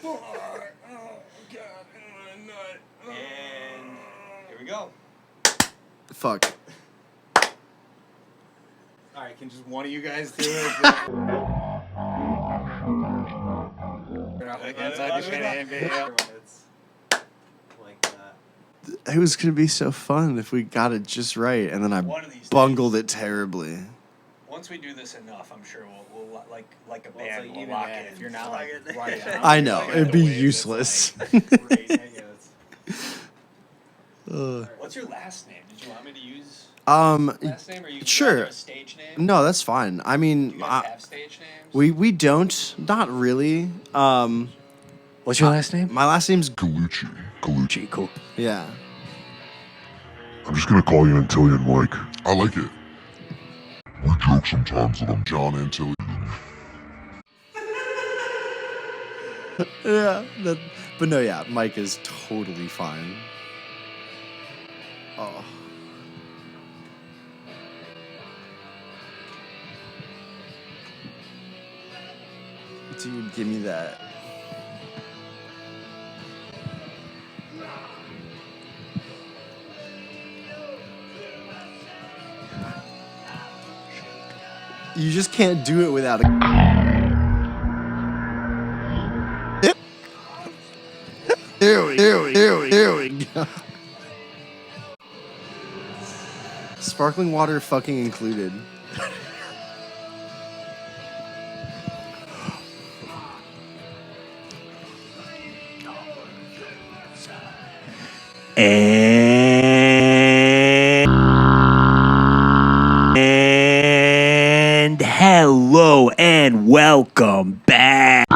Oh, God. And here we go. Fuck. All right, can just one of you guys do it? It was gonna be so fun if we got it just right, and then I bungled it terribly. Once we do this enough, I'm sure we'll like a band, like we'll even lock then. it. If you're not like right out, I know, like, it'd the be waves, useless. it's like, great. What's your last name? Did you want me to use last name, or you sure. rather a stage name? No, that's fine. I mean, Do you guys have stage names? we don't, not really. What's your last name? My last name's Gallucci. Cool. yeah. I'm just gonna call you Antillion Mike. I like it. We joke sometimes that I'm John Antillion. Yeah, but no, yeah, Mike is totally fine. Oh. Dude, give me that. You just can't do it without a... Here we go. Sparkling water fucking included. And hello and welcome back,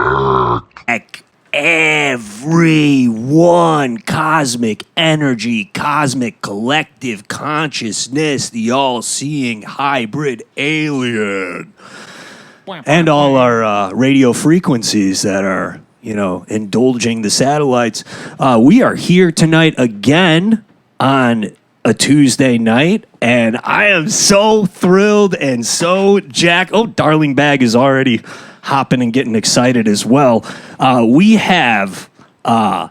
everyone. Cosmic energy, cosmic collective consciousness, the all-seeing hybrid alien, and all our radio frequencies that are, indulging the satellites. We are here tonight again on a Tuesday night, and I am so thrilled and so jacked. Oh, Darling Bag is already hopping and getting excited as well. We have a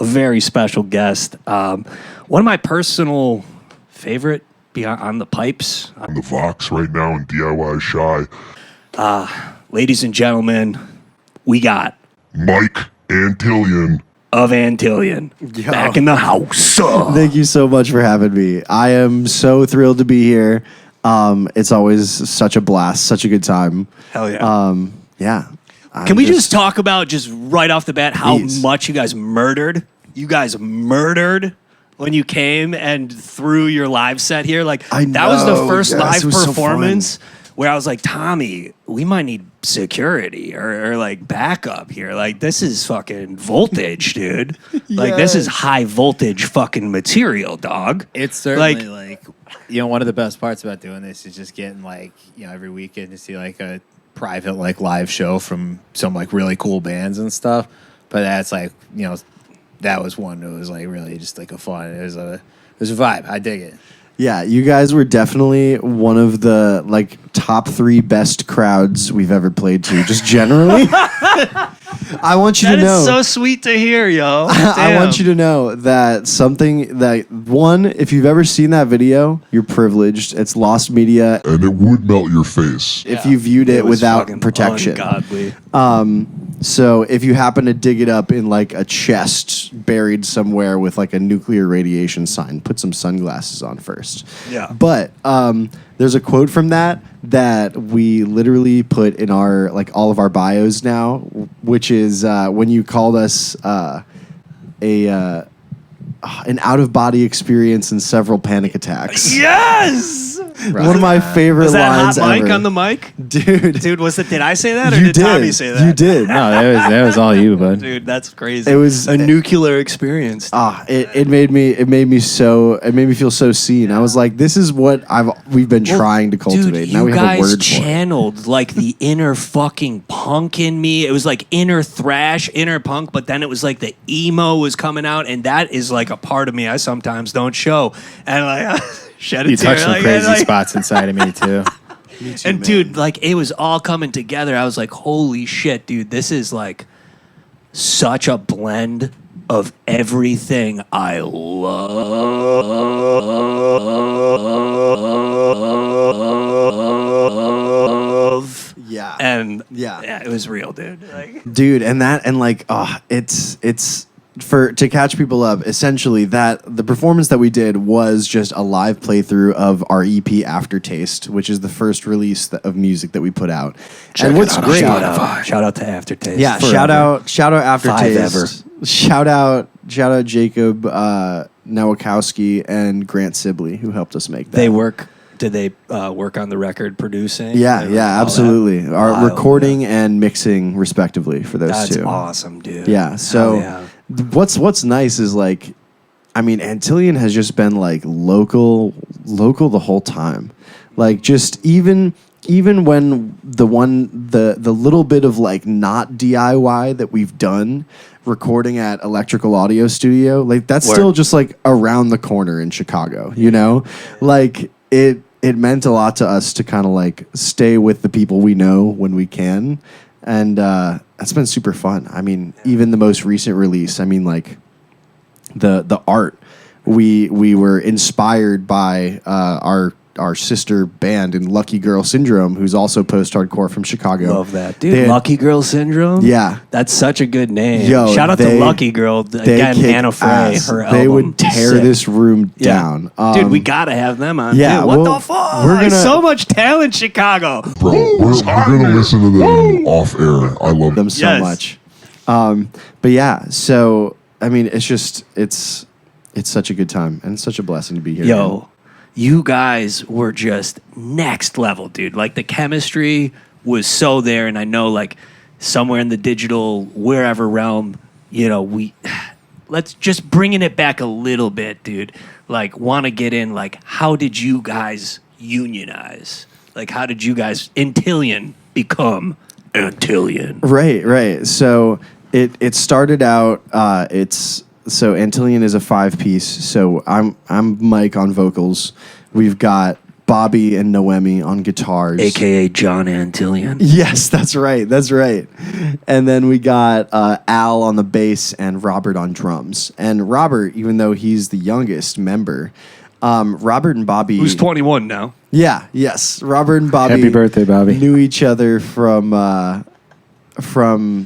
very special guest. One of my personal favorite on the pipes. I'm the Vox right now in DIY Shy. Ladies and gentlemen, we got Mike Antillion. of Antillion back in the house. Thank you so much for having me. I am so thrilled to be here. It's always such a blast, such a good time. Hell yeah. Yeah. Can we just talk about, just right off the bat, how Please. much you guys murdered? You guys murdered when you came and threw your live set here. Like, I that was the know, first yes, live it was so performance where I was like, Tommy, we might need security or like backup here. Like, this is fucking voltage, dude. Like, this is Yes. high voltage fucking material, dog. It's certainly like one of the best parts about doing this is just getting every weekend to see like a private live show from some really cool bands and stuff. But that's that was one that was really just a fun. It was a vibe. I dig it. Yeah, you guys were definitely one of the top 3 best crowds we've ever played to, just generally. I want you to know. That is so sweet to hear, yo. I want you to know that if you've ever seen that video, you're privileged. It's lost media. And it would melt your face. If you viewed it was without fucking protection. ungodly. So if you happen to dig it up in a chest buried somewhere with a nuclear radiation sign, put some sunglasses on first. Yeah. But there's a quote from that we literally put in our all of our bios now, which is when you called us an out-of-body experience and several panic attacks. Yes! One of my favorite Was that lines hot mic ever. on the mic? Dude, Did I say that or you did Tommy say that? You did. No, that was all you, bud. Dude, that's crazy. It was a nuclear experience. It made me feel so seen. I was like, this is what we've been trying to cultivate. Dude, now we you have a guys word for it. channeled the inner fucking punk in me. It was inner thrash, inner punk, but then it was the emo was coming out, and that is a part of me I sometimes don't show. And shed a You tear. touched some crazy spots inside of me too. Me too, And man. dude, it was all coming together. I was like, holy shit, dude, this is such a blend of everything I love. Yeah. And Yeah. it was real, dude. Like, Dude, and it's to catch people up, essentially that the performance that we did was just a live playthrough of our EP Aftertaste, which is the first release of music that we put out. And what's great, shout out to Aftertaste. yeah, Forever. shout out Aftertaste. 5 Shout out Jacob Nowakowski and Grant Sibley, who helped us make that. Did they work on the record producing? Yeah, Like, yeah, all absolutely. that? Our Wild, recording and mixing, respectively, for those That's two. awesome, dude. Yeah. So Hell what's nice is like, I mean, Antillion has just been like local the whole time. Like just even when the little bit of like not DIY that we've done recording at Electrical Audio Studio, like that's Word. still just like around the corner in Chicago, you know? Like it meant a lot to us to kind of like stay with the people we know when we can. And that's been super fun. I mean, even the most recent release, I mean, like the art, we were inspired by our sister band in Lucky Girl Syndrome, who's also post-hardcore from Chicago. Love that. Dude, Lucky Girl Syndrome? Yeah. That's such a good name. Yo, Shout out to Lucky Girl. Again, kick Anna Frey, ass. her album. They would tear Sick. this room Yeah. down. Dude, we got to have them on. yeah, Dude, what well, the fuck? we're gonna- So much talent, Chicago. Bro, we're gonna listen to them off air. I love them so Yes. much. But yeah, so I mean, it's such a good time and it's such a blessing to be here. Yo, you guys were just next level, dude. Like the chemistry was so there, and I know like somewhere in the digital wherever realm, you know, let's just bringing it back a little bit, dude. Like want to get in like how did you guys unionize? Like how did you guys Antillion become Antillion? Right. So it started out. So Antillion is a 5-piece. So I'm Mike on vocals. We've got Bobby and Noemi on guitars, AKA John Antillion. Yes, that's right. And then we got Al on the bass and Robert on drums. And Robert, even though he's the youngest member, Robert and Bobby, Who's 21 now? yeah, yes, Robert and Bobby. Happy birthday, Bobby. Knew each other from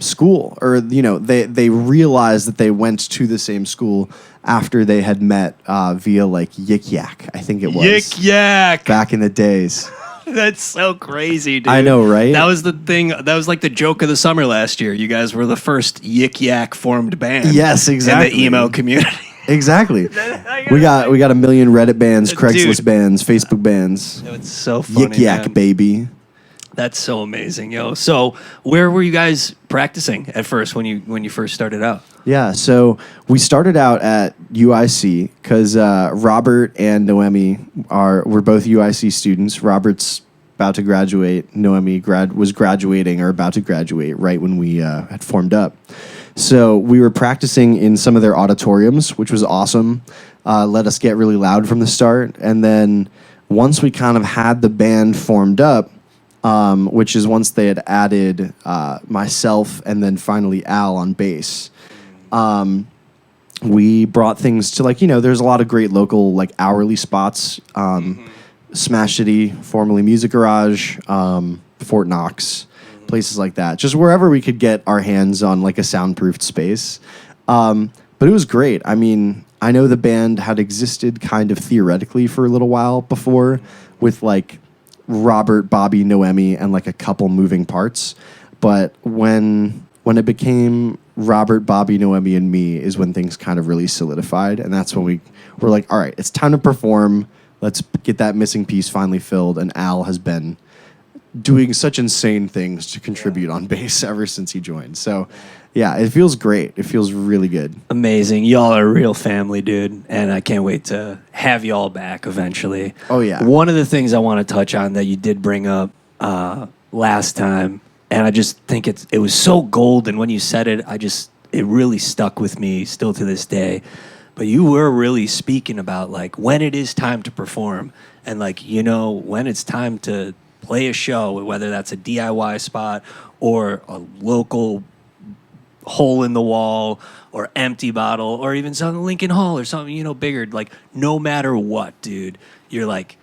school, or they realized that they went to the same school after they had met via like YikYak, I think it was. YikYak. Back in the days. That's so crazy, dude. I know, right? That was the thing. That was like the joke of the summer last year. You guys were the first YikYak formed band. Yes, exactly. In the emo community. Exactly. we got a million Reddit bands, Craigslist Dude. bands, Facebook bands. It's so funny. YikYak, man. baby. That's so amazing, yo. So, where were you guys practicing at first when you first started out? Yeah, so we started out at UIC because Robert and Noemi were both UIC students. Robert's about to graduate. Noemi was graduating or about to graduate right when we had formed up. So we were practicing in some of their auditoriums, which was awesome. Let us get really loud from the start. And then once we kind of had the band formed up, which is once they had added myself and then finally Al on bass, we brought things to like, there's a lot of great local like hourly spots. Smash City, formerly Music Garage, Fort Knox, places like that. Just wherever we could get our hands on like a soundproofed space. But it was great. I mean, I know the band had existed kind of theoretically for a little while before with like Robert, Bobby, Noemi, and like a couple moving parts. But when it became Robert, Bobby, Noemi, and me is when things kind of really solidified. And that's when we were like, all right, it's time to perform. Let's get that missing piece finally filled. And Al has been doing such insane things to contribute on bass ever since he joined. So, yeah, it feels great. It feels really good. Amazing. Y'all are a real family, dude. And I can't wait to have y'all back eventually. Oh, yeah. One of the things I want to touch on that you did bring up last time, and I just think it was so golden when you said it. It really stuck with me still to this day. But you were really speaking about like when it is time to perform and like, when it's time to play a show, whether that's a DIY spot or a local hole in the wall or empty bottle or even something Lincoln Hall or something, bigger. Like, no matter what, dude, you're like,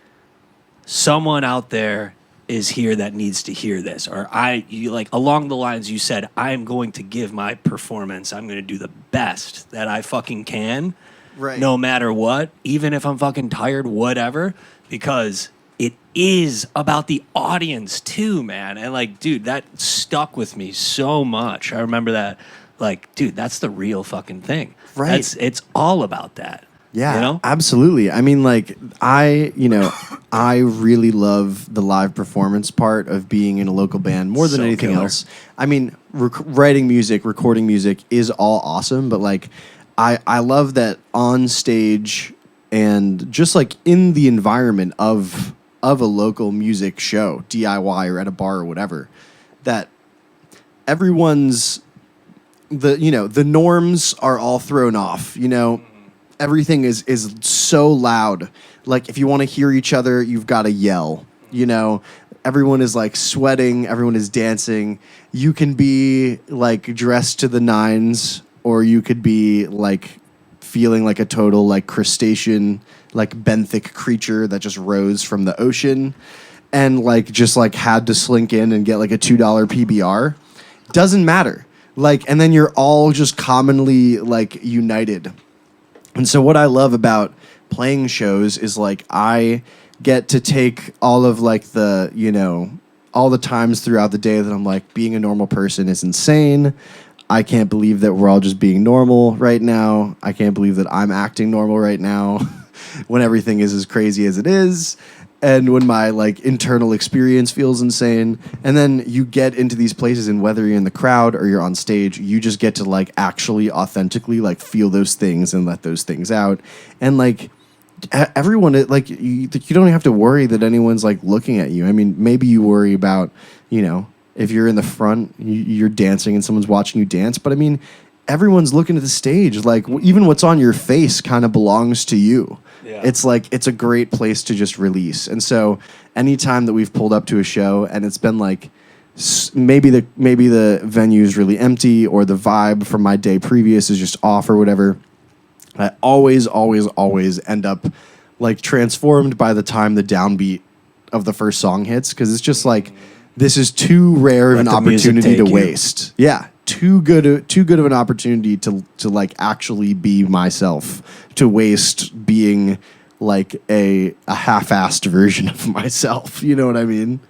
someone out there is here that needs to hear this. Or along the lines you said, I'm going to give my performance. I'm going to do the best that I fucking can. Right. No matter what, even if I'm fucking tired, whatever, because it is about the audience too, man. And like, dude, that stuck with me so much. I remember that, like, dude, that's the real fucking thing. Right. It's all about that. Yeah, absolutely. I mean, like, I really love the live performance part of being in a local band more than So anything killer. else. I mean, writing music, recording music is all awesome, but like, I love that on stage and just like in the environment of a local music show, DIY or at a bar or whatever, that everyone's the norms are all thrown off, Everything is so loud. Like, if you want to hear each other, you've got to yell. Everyone is like sweating. Everyone is dancing. You can be like dressed to the nines, or you could be like feeling like a total like crustacean, like benthic creature that just rose from the ocean, and like just like had to slink in and get like a $2 PBR. Doesn't matter. Like, and then you're all just commonly like united. And so what I love about playing shows is like I get to take all of like the, all the times throughout the day that I'm like, being a normal person is insane. I can't believe that we're all just being normal right now. I can't believe that I'm acting normal right now when everything is as crazy as it is. And when my like internal experience feels insane. And then you get into these places, and whether you're in the crowd or you're on stage, you just get to like actually authentically like feel those things and let those things out. And like everyone, like you don't have to worry that anyone's like looking at you. I mean, maybe you worry about, if you're in the front, you're dancing and someone's watching you dance. But I mean, everyone's looking at the stage. Like, even what's on your face kind of belongs to you. Yeah. It's like, it's a great place to just release. And so anytime that we've pulled up to a show and it's been like, maybe the venue is really empty, or the vibe from my day previous is just off or whatever, I always end up like transformed by the time the downbeat of the first song hits. Cause it's just like, this is too rare of an opportunity to waste. Yeah. Too good of an opportunity to like actually be myself, to waste being like a half-assed version of myself. You know what I mean?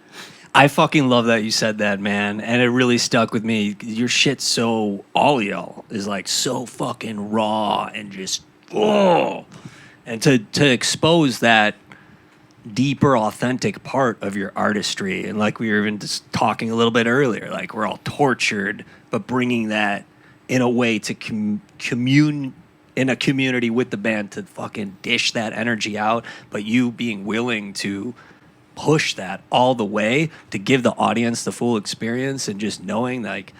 I fucking love that you said that, man. And it really stuck with me. Your shit's so, all y'all is like so fucking raw and just, oh. And to expose that deeper, authentic part of your artistry. And like we were even just talking a little bit earlier, like we're all tortured, but bringing that in a way to commune in a community with the band, to fucking dish that energy out, but you being willing to push that all the way to give the audience the full experience, and just knowing like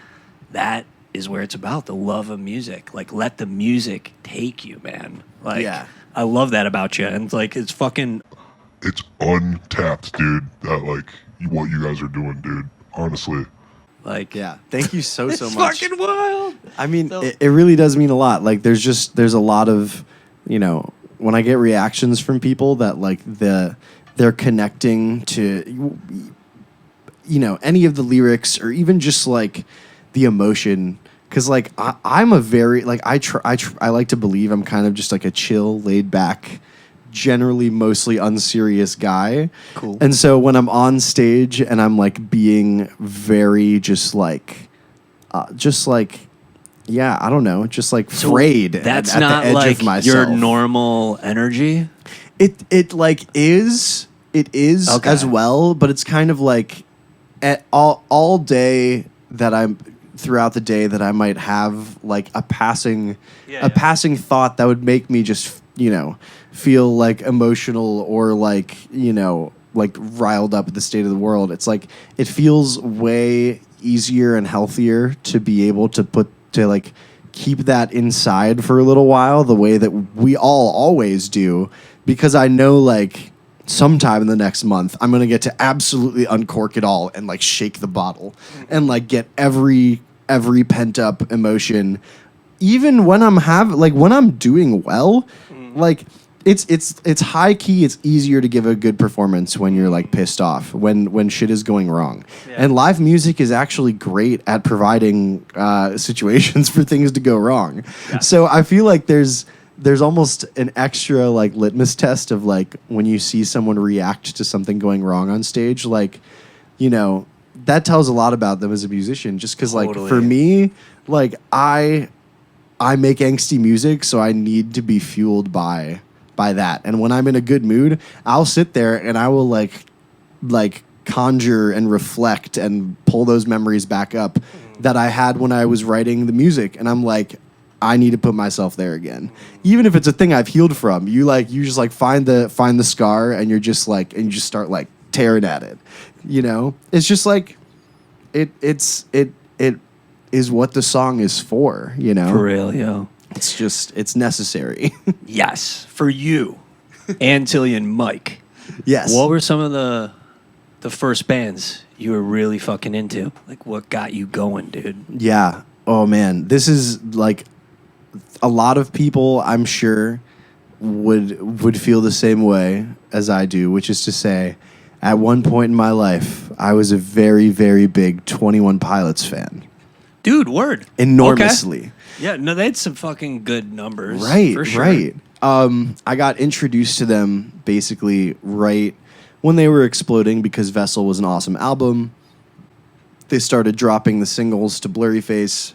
that is where it's about, the love of music. Like, let the music take you, man. Like, yeah. I love that about you. And like, it's fucking... It's untapped, dude. That like what you guys are doing, dude. Honestly. Like, yeah. Thank you so much. It's fucking wild. I mean, it really does mean a lot. Like, there's a lot of, when I get reactions from people that like they're connecting to, any of the lyrics, or even just like the emotion. Cause like I'm a very like I like to believe I'm kind of just like a chill, laid back, generally mostly unserious guy. Cool. And so when I'm on stage and I'm like being very just like yeah, I don't know, just like frayed. That's at not the edge like of myself. your normal energy. It like is okay. As well, but it's kind of like at all day that I'm throughout the day that I might have like a passing thought that would make me just feel like emotional, or like like riled up at the state of the world. It's like it feels way easier and healthier to be able to like keep that inside for a little while, the way that we all always do, because I know like sometime in the next month I'm gonna get to absolutely uncork it all and like shake the bottle and like get every every pent up emotion, even when when I'm doing well, like it's high key. It's easier to give a good performance when you're like pissed off, when shit is going wrong. And live music is actually great at providing situations for things to go wrong. So I feel like there's almost an extra like litmus test of like when you see someone react to something going wrong on stage, like, you know, that tells a lot about them as a musician. Just because like for me, like I make angsty music, so I need to be fueled by that. And when I'm in a good mood, I'll sit there and I will like conjure and reflect and pull those memories back up that I had when I was writing the music. And I'm like, I need to put myself there again. Even if it's a thing I've healed from, you just like find the scar and you just start like tearing at it. You know? It's just like it is what the song is for, you know? For real, yo. It's necessary. Yes, for you, Antillion Mike. Yes. What were some of the first bands you were really fucking into? Like, what got you going, dude? Yeah. Oh man, this is like a lot of people, I'm sure, would feel the same way as I do, which is to say, at one point in my life, I was a very, very big 21 Pilots fan. Dude, word. Enormously. Okay. Yeah, no, they had some fucking good numbers. Right, for sure. right. I got introduced to them basically right when they were exploding because Vessel was an awesome album. They started dropping the singles to Blurry Face,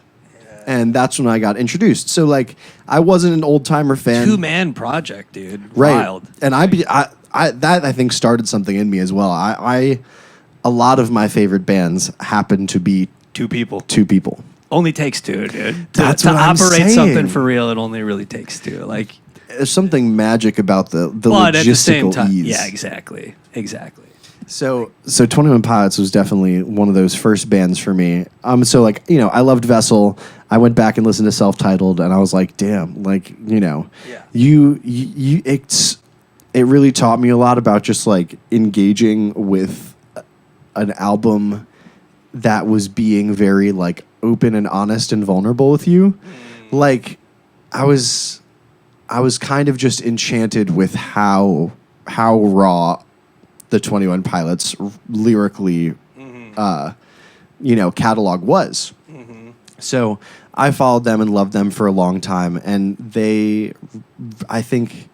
and that's when I got introduced. So, like, I wasn't an old-timer fan. 2-man project, dude. Right. Wild. And that I think started something in me as well. A lot of my favorite bands happen to be Two people. Only takes two, dude. That's to what I'm operate saying. something for real, it only really takes two. Like, there's something magic about the but logistical at the same time, ease. yeah, exactly. So 21 Pilots was definitely one of those first bands for me. So like, you know, I loved Vessel. I went back and listened to Self-Titled, and I was like, damn, like, you know, it really taught me a lot about just like engaging with an album that was being very like open and honest and vulnerable with you. Like I was kind of just enchanted with how raw the 21 Pilots lyrically catalog was. So I followed them and loved them for a long time, and they, I think,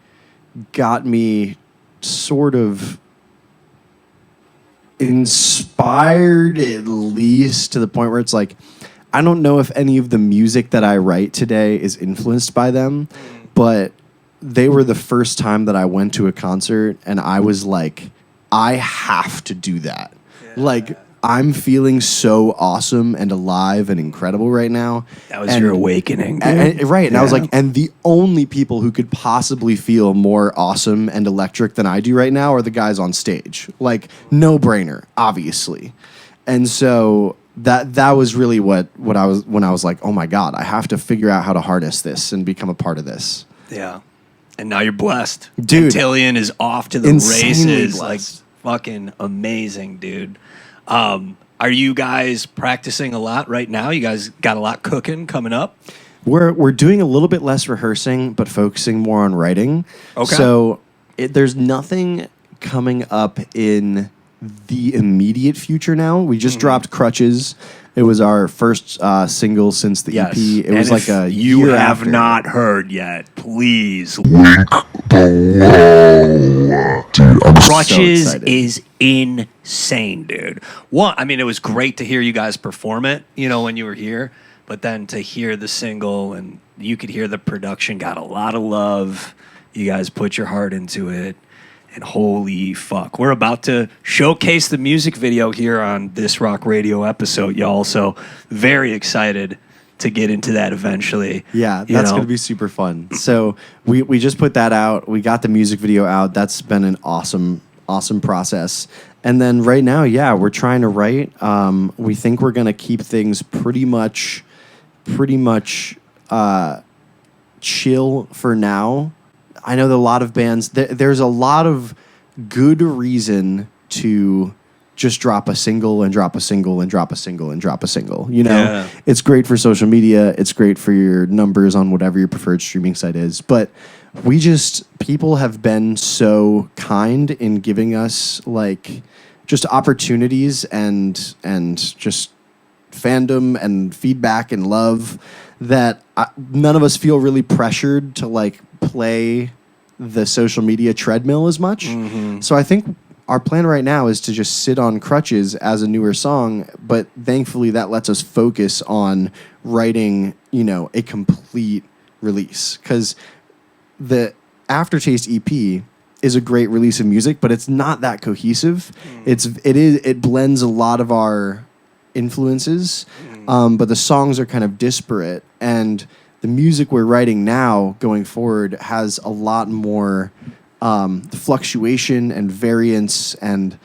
got me sort of inspired, at least to the point where it's like, I don't know if any of the music that I write today is influenced by them, but they were the first time that I went to a concert and I was like, I have to do that. Like, I'm feeling so awesome and alive and incredible right now. That was your awakening, dude. And I was like, and the only people who could possibly feel more awesome and electric than I do right now are the guys on stage. Like, no brainer, obviously. And so that was really what I was, when I was like, oh my God, I have to figure out how to harness this and become a part of this. Yeah. And now you're blessed. Dude. Antillion is off to the Insanely races. blessed. Like, fucking amazing, dude. Are you guys practicing a lot right now? You guys got a lot cooking coming up? We're doing a little bit less rehearsing, but focusing more on writing. Okay. So there's nothing coming up in the immediate future now. We just dropped Crutches. It was our first single since the EP. It was like a you year have after. not heard yet, please. Link below. Dude, I'm Crutches excited. is insane, dude. One, I mean, it was great to hear you guys perform it, you know, when you were here, but then to hear the single and you could hear the production got a lot of love. You guys put your heart into it. And holy fuck, we're about to showcase the music video here on This Rock Radio episode, y'all. So very excited to get into that eventually. Yeah, that's going to be super fun. So we just put that out. We got the music video out. That's been an awesome process. And then right now, yeah, we're trying to write. We think we're going to keep things pretty much chill for now. I know that a lot of bands, there's a lot of good reason to just drop a single and drop a single and drop a single and drop a single. You know, Yeah. it's great for social media. It's great for your numbers on whatever your preferred streaming site is. But people have been so kind in giving us like just opportunities and just fandom and feedback and love that none of us feel really pressured to like play the social media treadmill as much. So I think our plan right now is to just sit on crutches as a newer song, but thankfully that lets us focus on writing, you know, a complete release. Because the Aftertaste EP is a great release of music, but it's not that cohesive. It blends a lot of our influences, but the songs are kind of disparate, and the music we're writing now going forward has a lot more fluctuation and variance and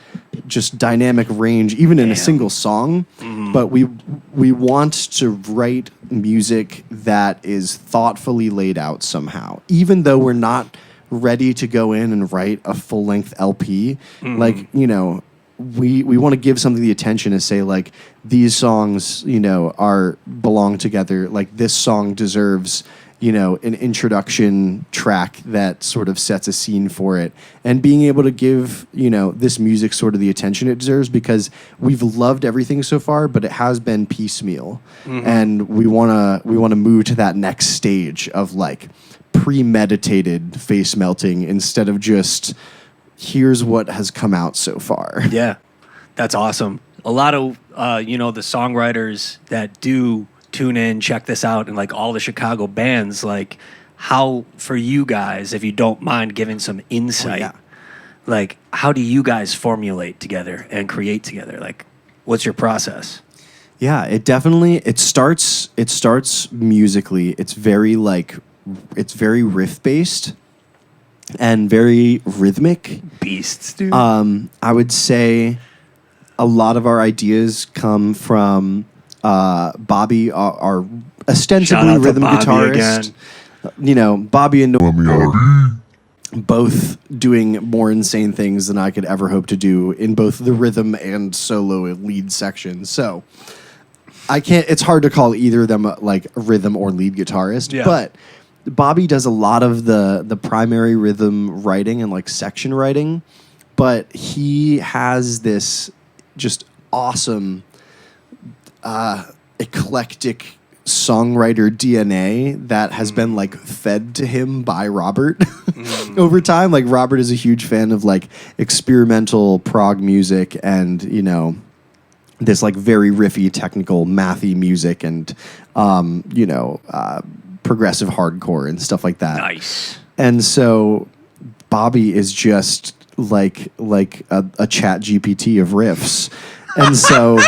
just dynamic range, even in a single song. But we want to write music that is thoughtfully laid out somehow, even though we're not ready to go in and write a full-length LP. Like, you know, we want to give something the attention to say, like, these songs, you know, belong together. Like, this song deserves, you know, an introduction track that sort of sets a scene for it, and being able to give, you know, this music sort of the attention it deserves, because we've loved everything so far, but it has been piecemeal, and we want to move to that next stage of like premeditated face melting instead of just here's what has come out so far. Yeah, that's awesome. A lot of you know, the songwriters that do tune in, check this out, and like all the Chicago bands, like how, for you guys, if you don't mind giving some insight, like how do you guys formulate together and create together? Like, what's your process? Yeah, it starts musically. It's very riff based and very rhythmic. Beasts, dude. I would say a lot of our ideas come from Bobby, our Shout ostensibly out to rhythm Bobby guitarist. again. You know, Bobby and Let me out. both doing more insane things than I could ever hope to do in both the rhythm and solo lead section. So it's hard to call either of them like a rhythm or lead guitarist. Yeah. But Bobby does a lot of the primary rhythm writing and like section writing, but he has this just awesome eclectic songwriter DNA that has been like fed to him by Robert over time. Like, Robert is a huge fan of like experimental prog music and, you know, this like very riffy, technical, mathy music and, you know, progressive hardcore and stuff like that. Nice. And so Bobby is just like a chat GPT of riffs. And so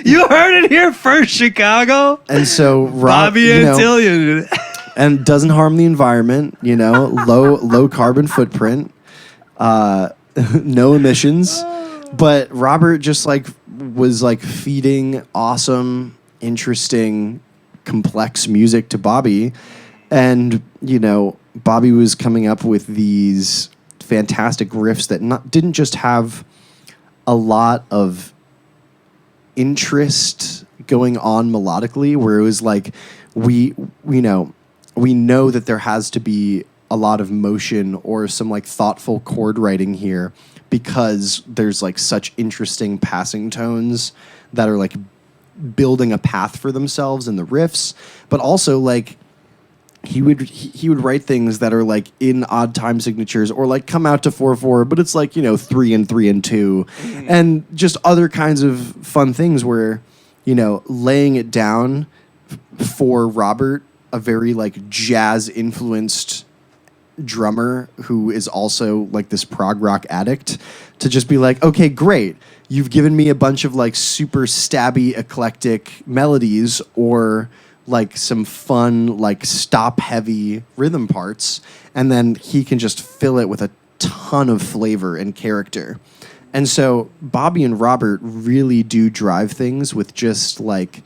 You heard it here first, Chicago. and so Bobby you know, Antillion. and doesn't harm the environment, you know, low carbon footprint, no emissions. But Robert just like was like feeding awesome, interesting, complex music to Bobby. And, you know, Bobby was coming up with these fantastic riffs that didn't just have a lot of interest going on melodically, where it was like we know that there has to be a lot of motion or some like thoughtful chord writing here, because there's like such interesting passing tones that are like building a path for themselves in the riffs. But also like he would write things that are like in odd time signatures or like come out to 4/4, but it's like, you know, 3 and 3 and 2, and just other kinds of fun things where, you know, laying it down for Robert, a very like jazz influenced drummer who is also like this prog rock addict, to just be like, okay, great, you've given me a bunch of like super stabby eclectic melodies or like some fun like stop heavy rhythm parts, and then he can just fill it with a ton of flavor and character. And so Bobby and Robert really do drive things with just like,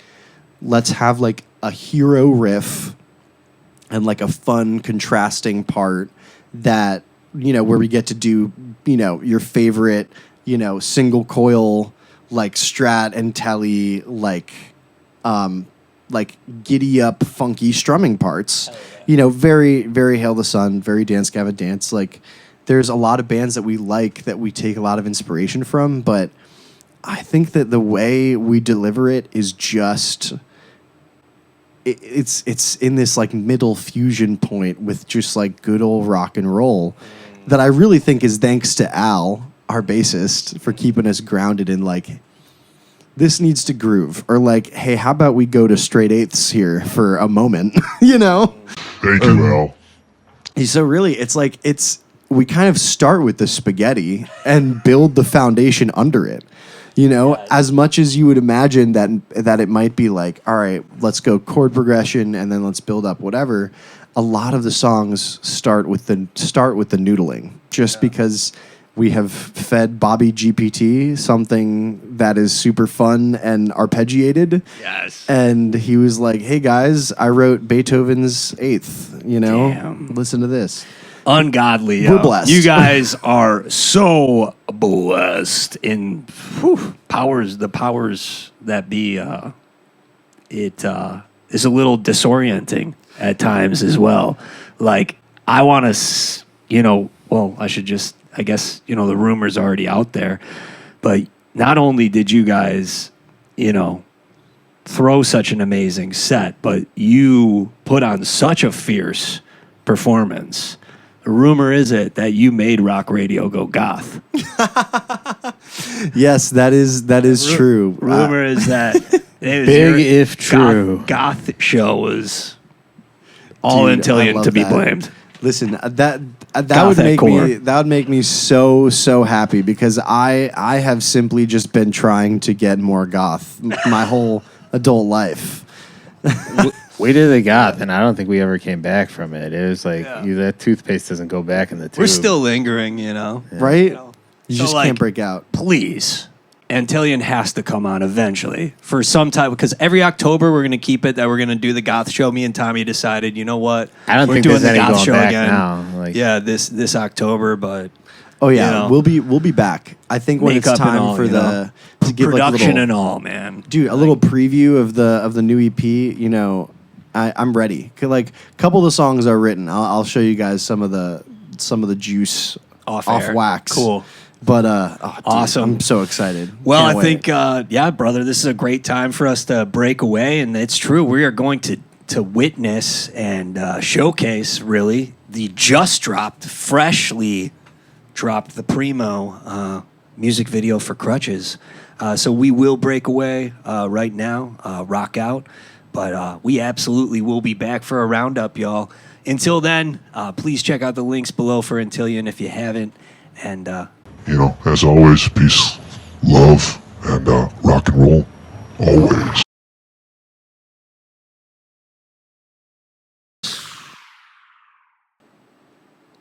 let's have like a hero riff and like a fun contrasting part that, you know, where we get to do, you know, your favorite single coil, like Strat and Telly, like giddy up, funky strumming parts. Very, very Hail the Sun, very Dance Gavin Dance. Like, there's a lot of bands that we like that we take a lot of inspiration from, but I think that the way we deliver it is just it's in this like middle fusion point with just like good old rock and roll that I really think is thanks to Al, our bassist, for keeping us grounded in like, this needs to groove, or like, hey, how about we go to straight eighths here for a moment, Thank you, Al. So really, we kind of start with the spaghetti and build the foundation under it. As much as you would imagine that it might be like, all right, let's go chord progression and then let's build up whatever. A lot of the songs start with the noodling, just because we have fed Bobby GPT something that is super fun and arpeggiated. Yes. And he was like, hey guys, I wrote Beethoven's Eighth, Damn. Listen to this. Ungodly. We're blessed. You guys are so blessed in powers. The powers that be. It is a little disorienting at times as well. Like, I want to, I should just, I guess, the rumor's already out there. But not only did you guys, throw such an amazing set, but you put on such a fierce performance. Rumor is it that you made rock radio go goth. Yes, that is true. Rumor is that Big if true. Goth show was all Dude, I Antillion love to be that. blamed. Listen, that Goth would at core. make me so happy, because I have simply just been trying to get more goth my whole adult life. We did the goth, and I don't think we ever came back from it. It was like that toothpaste doesn't go back in the tube. We're still lingering, Right? You So, just like, can't break out. Please, Antillion has to come on eventually for some time, because every October we're going to keep it that we're going to do the goth show. Me and Tommy decided, you know what? I don't we're think doing there's the any goth going show back again. now. Like, Yeah, this October, but Oh yeah, we'll we'll be back. I think when it's Makeup and time all, for to give production like a and little, all, man. dude, a little preview of the new EP. I'm ready. Like, a couple of the songs are written. I'll show you guys some of the juice Off off air. wax. Cool. But dude, Awesome. I'm so excited. Well, Can't I wait. think, brother, this is a great time for us to break away, and it's true. We are going to witness and showcase, really, the freshly dropped the Primo music video for Crutches. So we will break away right now, rock out, but we absolutely will be back for a roundup, y'all. Until then, please check out the links below for Antillion if you haven't, and As always, peace, love, and rock and roll, always.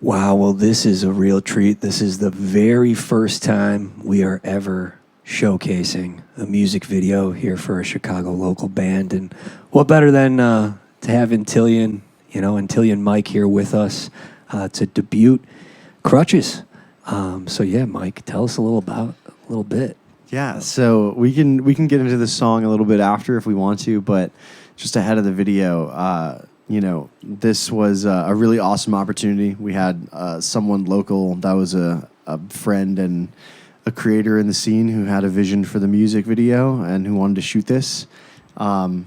wow, well, this is a real treat. This is the very first time we are ever showcasing a music video here for a Chicago local band. And what better than to have Antillion, Antillion Mike here with us to debut Crutches. So yeah, Mike, tell us a little bit. Yeah, so we can get into the song a little bit after if we want to, but just ahead of the video, this was a really awesome opportunity. We had someone local that was a friend and a creator in the scene who had a vision for the music video and who wanted to shoot this. And,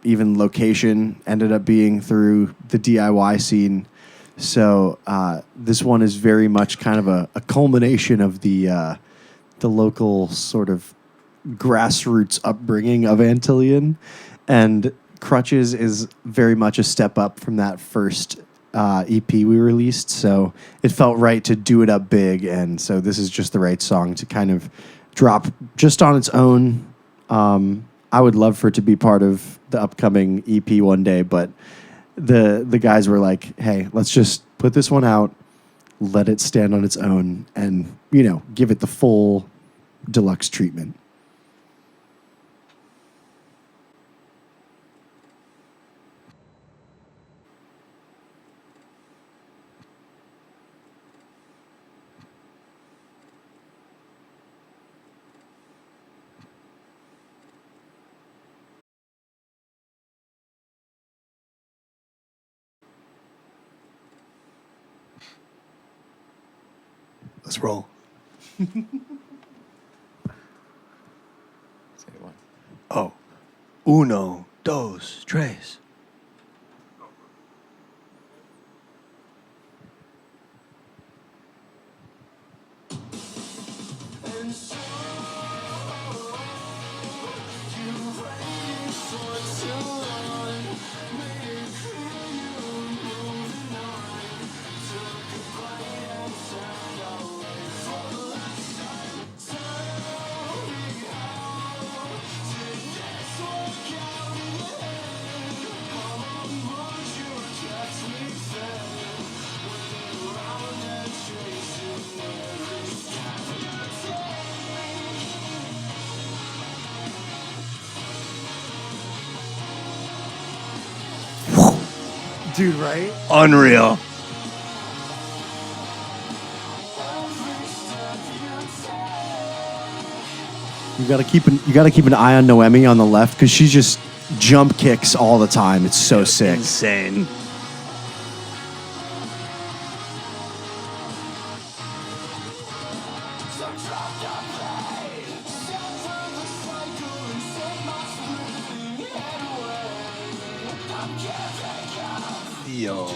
even location ended up being through the DIY scene. So this one is very much kind of a culmination of the local sort of grassroots upbringing of Antillion, and Crutches is very much a step up from that first EP we released. So it felt right to do it up big, and so this is just the right song to kind of drop just on its own. I would love for it to be part of the upcoming EP one day, but the guys were like, hey, let's just put this one out, let it stand on its own, and, give it the full deluxe treatment. Let's roll. Say what? Oh. Uno, dos, tres. Dude, right? Unreal. You gotta keep an eye on Noemi on the left because she just jump kicks all the time. It's so sick. Insane. Yo.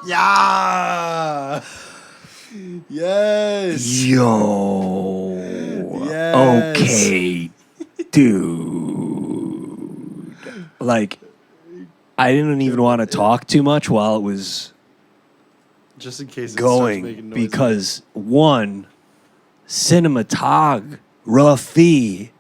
Yeah. Yes. Yo. Yes. Okay, dude. Like, I didn't even want to talk too much while it was Just in case it starts going making noise. because one, cinematography,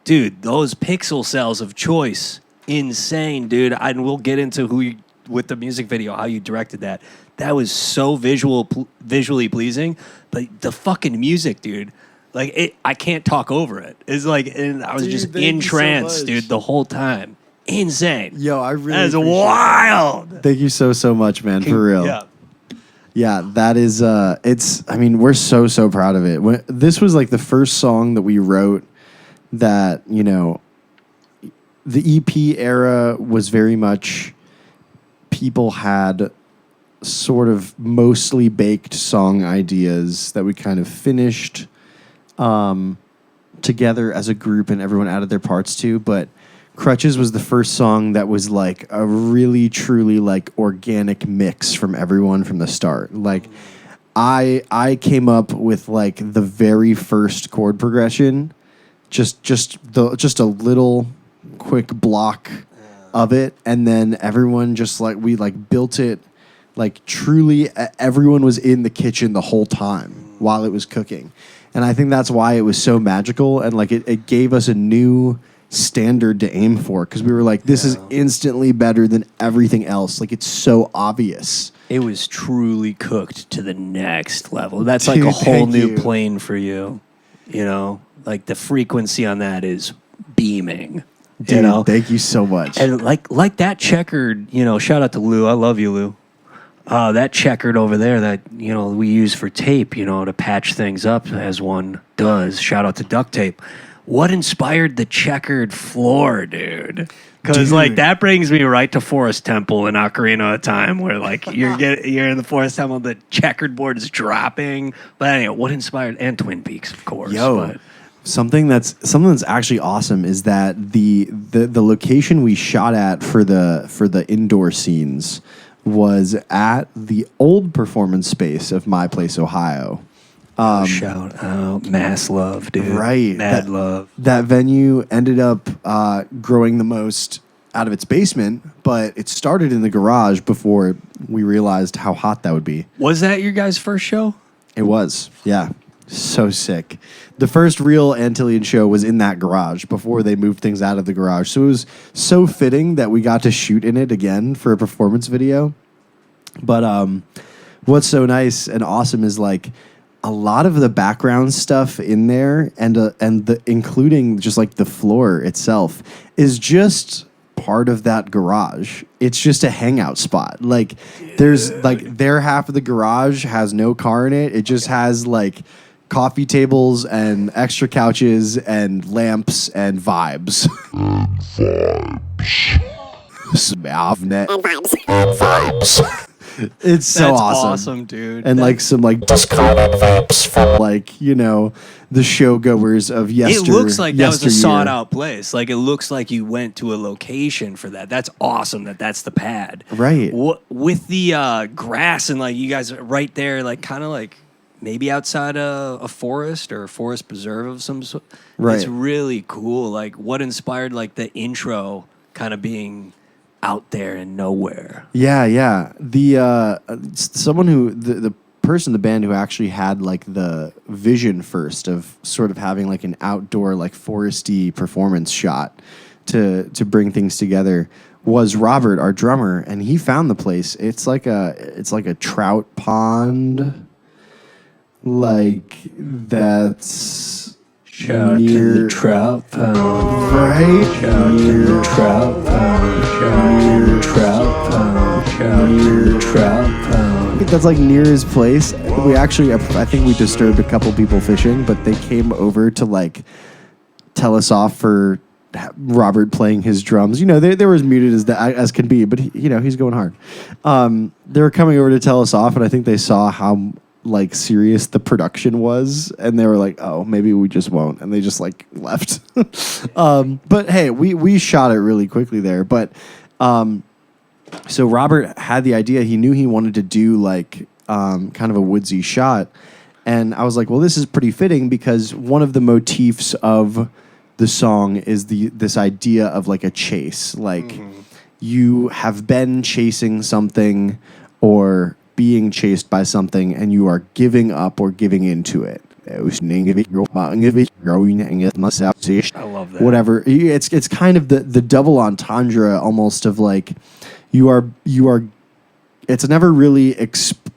dude, those pixel cells of choice, insane, dude. And we'll get into with the music video, how you directed that. That was so visually pleasing. But the fucking music, dude, like I can't talk over it. It's like, and I was Dude, just thank in you so trance, much. dude, the whole time. Insane. Yo, I really That is appreciate wild. Thank you so much, man. For real. Yeah. Yeah, that is. It's. I mean, we're so proud of it. This was like the first song that we wrote that the EP era was very much people had sort of mostly baked song ideas that we kind of finished together as a group, and everyone added their parts to. But Crutches was the first song that was like a really truly like organic mix from everyone from the start. Like I came up with like the very first chord progression, just a little quick block of it, and then everyone just like we like built it like truly everyone was in the kitchen the whole time while it was cooking. And I think that's why it was so magical, and like it gave us a new standard to aim for, because we were like, this is instantly better than everything else. Like, it's so obvious. It was truly cooked to the next level. That's like Dude, a whole thank new you. plane for you. You know, like the frequency on that is beaming. Dude, thank you so much. And like that checkered, shout out to Lou. I love you, Lou. That checkered over there that, we use for tape, to patch things up as one does. Shout out to duct tape. What inspired the checkered floor, dude? Because like that brings me right to Forest Temple in Ocarina of Time, where like you're in the Forest Temple, the checkered board is dropping. But anyway, what inspired, and Twin Peaks, of course. But something that's actually awesome is that the location we shot at for the indoor scenes was at the old performance space of My Place, Ohio. Shout out, mass love, dude. Right. Mad love. That venue ended up growing the most out of its basement, but it started in the garage before we realized how hot that would be. Was that your guys' first show? It was, yeah. So sick. The first real Antillion show was in that garage before they moved things out of the garage. So it was so fitting that we got to shoot in it again for a performance video. But what's so nice and awesome is like a lot of the background stuff in there and including just like the floor itself is just part of that garage. It's just a hangout spot. Like there's like their half of the garage has no car in it. It just has like coffee tables and extra couches and lamps and vibes. Vibes. It's so That's awesome, dude. And like some like discounted vibes from like the showgoers of It looks like that was a yesteryear. sought out place. Like it looks like you went to a location for that. That's awesome. That's the pad, Right. With the grass and like you guys are right there, like kind of like maybe outside a forest or a forest preserve of some sort. Right. It's really cool. Like what inspired like the intro kind of being out there and nowhere. Yeah. The someone who the person in the band who actually had like the vision first of sort of having like an outdoor like foresty performance shot to bring things together was Robert, our drummer, and he found the place. It's like a trout pond, like that's Shout near to the trout pound. right Shout to the trout pound. Shout to the trout pound. Shout to the trout pound. That's like near his place. We actually, I think we disturbed a couple people fishing, but they came over to like tell us off for Robert playing his drums. They were as muted as can be, but he's going hard. They were coming over to tell us off, and I think they saw how like serious the production was, and they were like, oh, maybe we just won't, and they just like left. But hey, we shot it really quickly there. But so Robert had the idea. He knew he wanted to do like kind of a woodsy shot, and I was like, well, this is pretty fitting because one of the motifs of the song is this idea of like a chase. Like you have been chasing something or being chased by something, and you are giving up or giving into it. I love that. Whatever. It's kind of the double entendre almost of like you are. It's never really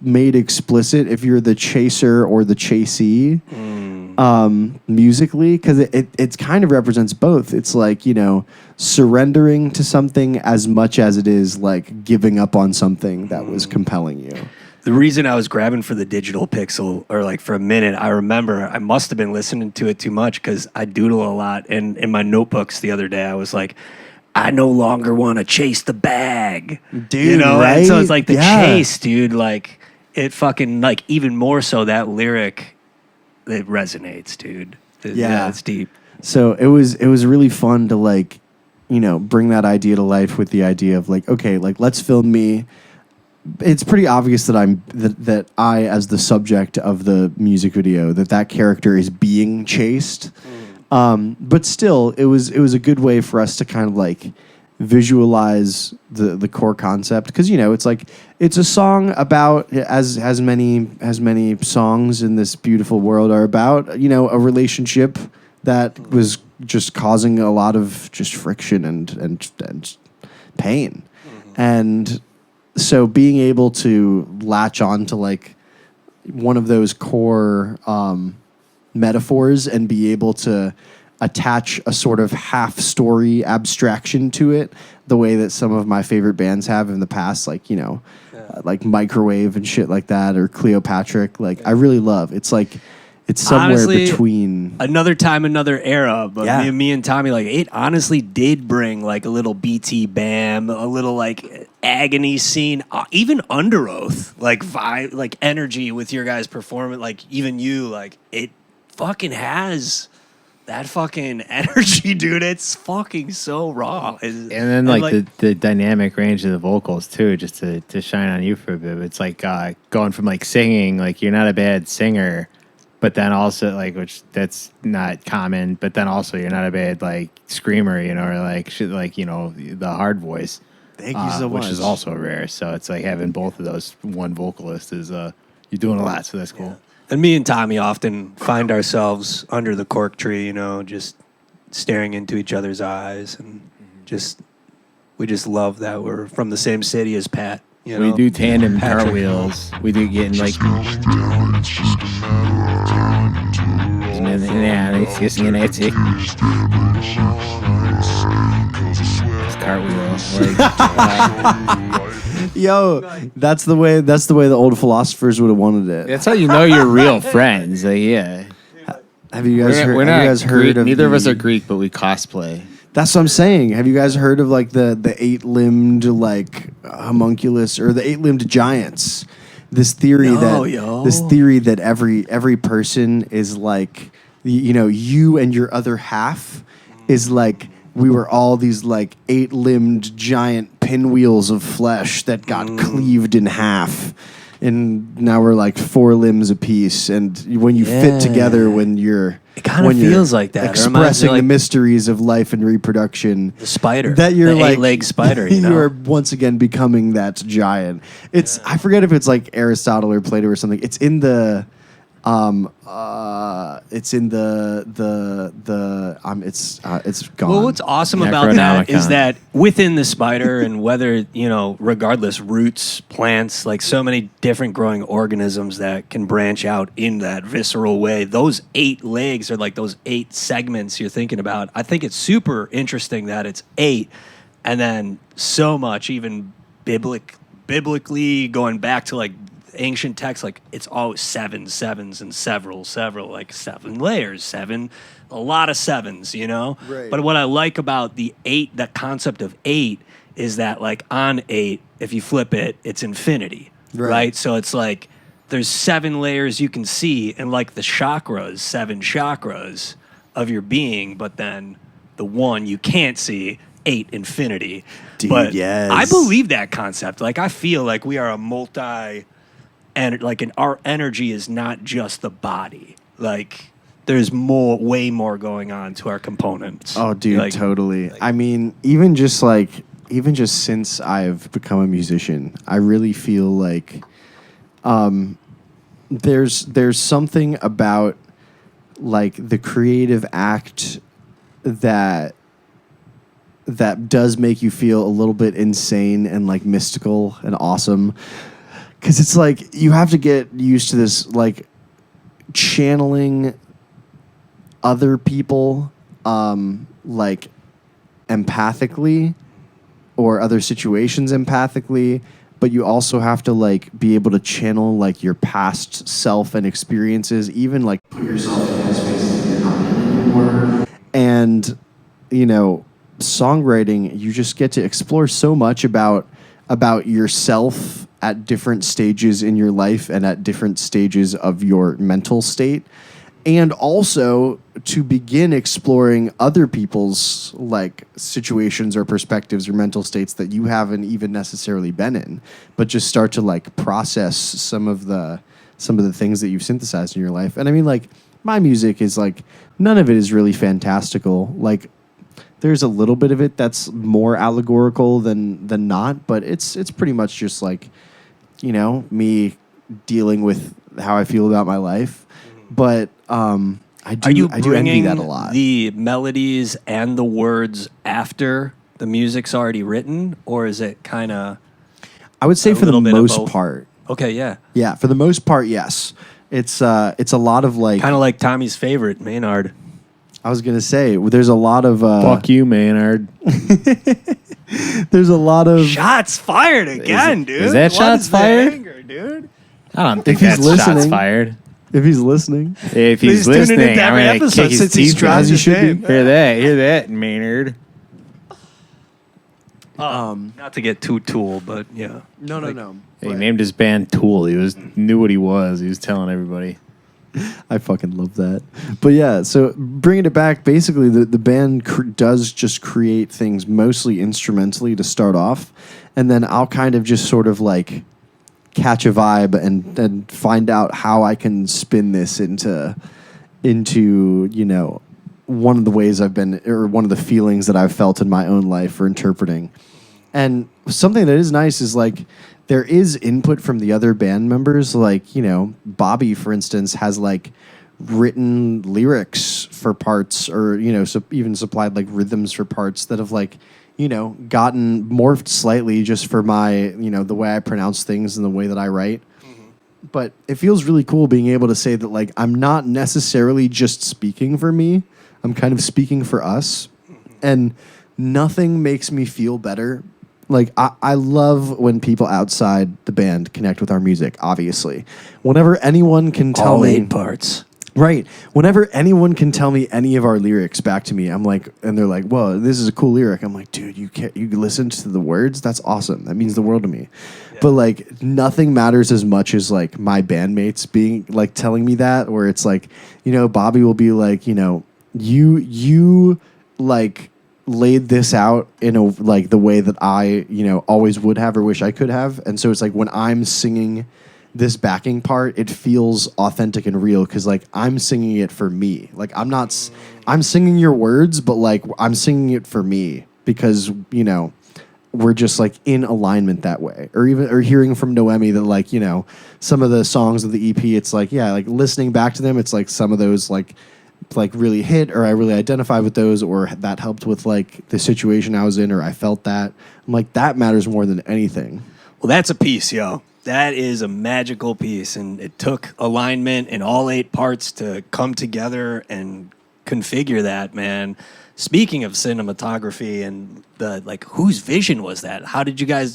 made explicit if you're the chaser or the chasee musically, because it kind of represents both. It's like surrendering to something as much as it is like giving up on something that was compelling you. The reason I was grabbing for the digital pixel, or like for a minute, I remember I must have been listening to it too much because I doodle a lot. And in my notebooks the other day, I was like, I no longer want to chase the bag. Dude, right? And so it's right? like the Yeah. chase, dude, like it fucking, like even more so that lyric, it resonates, dude. Yeah. It's deep. So it was really fun to like, bring that idea to life with the idea of like, okay, like let's film me. It's pretty obvious that that I, as the subject of the music video, that character is being chased. But still, it was a good way for us to kind of like visualize the core concept, because it's like it's a song about, as many songs in this beautiful world are about, a relationship that was just causing a lot of just friction and pain. And so being able to latch on to like one of those core metaphors and be able to attach a sort of half story abstraction to it, the way that some of my favorite bands have in the past, like like Microwave and shit like that, or Cleopatra. Like I really love. It's like it's somewhere Honestly, between another time, another era. But Yeah. me and Tommy, like it honestly did bring like a little BT Bam, a little like agony scene, even Under Oath, like vibe, like energy with your guys' performance. Like even you, like it fucking has that fucking energy, dude. It's fucking so raw. And then like the dynamic range of the vocals too, just to shine on you for a bit. It's like going from like singing, like you're not a bad singer, but then also like, which that's not common, but then also you're not a bad like screamer, or like shit, like the hard voice. Thank you so much. Which is also rare. So it's like having both of those, one vocalist is you're doing a lot, so that's cool. Yeah. And me and Tommy often find ourselves under the cork tree, just staring into each other's eyes, and we just love that we're from the same city as Pat. We do tandem Patrick. cartwheels. We do getting like Yo, that's the way the old philosophers would have wanted it. That's how you know you're real friends. Like, yeah. Have you guys heard? We're have not you guys heard Greek. of Neither of us the- are Greek, but we cosplay. That's what I'm saying. Have you guys heard of like the 8-limbed like homunculus, or the 8-limbed giants? This theory that every person is like, you and your other half is like, we were all these like 8-limbed giant pinwheels of flesh that got cleaved in half. And now we're like 4 limbs apiece. And when you fit together, when you're... It kind of feels like that. Expressing the mysteries of life and reproduction. The spider. That you're the like... 8-legged spider, You are once again becoming that giant. It's... I forget if it's like Aristotle or Plato or something. It's in the... it's gone. Well, what's awesome about that is Necronomicon. that within the spider, and whether, regardless, roots, plants, like so many different growing organisms that can branch out in that visceral way, those 8 legs are like those 8 segments you're thinking about. I think it's super interesting that it's 8, and then so much, even biblically, going back to like ancient texts, like it's always 7 sevens and several, like 7 layers, a lot of 7s, Right. But what I like about the 8, that concept of 8, is that like on 8, if you flip it, it's infinity, right? So it's like there's 7 layers you can see, and like the chakras, 7 chakras of your being, but then the one you can't see, 8 infinity. Dude, but yes. I believe that concept. Like I feel like we are a and our energy is not just the body. Like there's way more going on to our components. Oh, dude, Like, totally. I mean, even just since I've become a musician, I really feel like there's something about like the creative act that does make you feel a little bit insane and like mystical and awesome. Because it's like you have to get used to this, like channeling other people, like empathically, or other situations empathically, but you also have to like be able to channel like your past self and experiences, even like put yourself in a space that you're not in anymore. And you know, songwriting, you just get to explore so much about yourself at different stages in your life and at different stages of your mental state. And also to begin exploring other people's like situations or perspectives or mental states that you haven't even necessarily been in, but just start to like process some of the things that you've synthesized in your life. And I mean, like, my music is like, none of it is really fantastical. Like, there's a little bit of it that's more allegorical than not, but it's pretty much just like, you know, me dealing with how I feel about my life. But I do envy that a lot. The melodies and the words after the music's already written, or is it kind of? I would say for the most part. Okay, yeah. Yeah, for the most part, yes. It's a lot of like kind of like Tommy's favorite, Maynard. I was gonna say there's a lot of fuck you, Maynard. There's a lot of shots fired again, dude. Is that shots fired, anger, dude? I don't think If he's that's shots listening. fired. If he's listening, If he's tuning listening, into I'm every gonna episode kick his since he's teeth dropped in. as you his should name. be. Hear that, Maynard. Not to get too Tool, but yeah. No. He named his band Tool. He knew what he was. He was telling everybody. I fucking love that. But yeah, so bringing it back, basically the band does just create things mostly instrumentally to start off, and then I'll kind of just sort of like catch a vibe and find out how I can spin this into you know, one of the ways I've been, or one of the feelings that I've felt in my own life for interpreting. And something that is nice is like there is input from the other band members. Like, you know, Bobby, for instance, has like written lyrics for parts, or, you know, even supplied like rhythms for parts that have like, you know, gotten morphed slightly just for my, you know, the way I pronounce things and the way that I write. But it feels really cool being able to say that like I'm not necessarily just speaking for me. I'm kind of speaking for us. And nothing makes me feel better. Like, I love when people outside the band connect with our music, obviously. Whenever anyone can tell All me... 8 parts. Right. Whenever anyone can tell me any of our lyrics back to me, I'm like... And they're like, whoa, this is a cool lyric. I'm like, dude, you listened to the words? That's awesome. That means the world to me. Yeah. But, like, nothing matters as much as, like, my bandmates being, like, telling me that. Where it's like, you know, Bobby will be like, you know, you like... laid this out in a like the way that I, you know, always would have or wish I could have. And so it's like when I'm singing this backing part, it feels authentic and real because like I'm singing it for me. Like I'm singing your words, but like I'm singing it for me because, you know, we're just like in alignment that way. Or hearing from Noemi that like, you know, some of the songs of the EP, it's like, yeah, like listening back to them, it's like some of those like really hit, or I really identify with those, or that helped with like the situation I was in, or I felt that. I'm like, that matters more than anything. Well, that's a piece, yo. That is a magical piece, and it took alignment in all 8 parts to come together and configure that, man. Speaking of cinematography and the like, whose vision was that?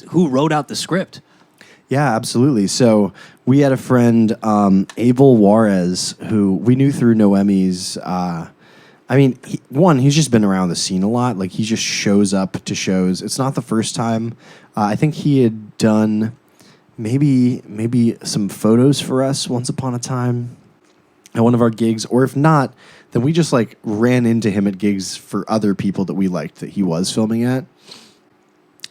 Who wrote out the script? Yeah, absolutely. So we had a friend, Abel Juarez, who we knew through Noemi's. He's just been around the scene a lot. Like, he just shows up to shows. It's not the first time. I think he had done maybe some photos for us once upon a time at one of our gigs. Or if not, then we just like ran into him at gigs for other people that we liked that he was filming at.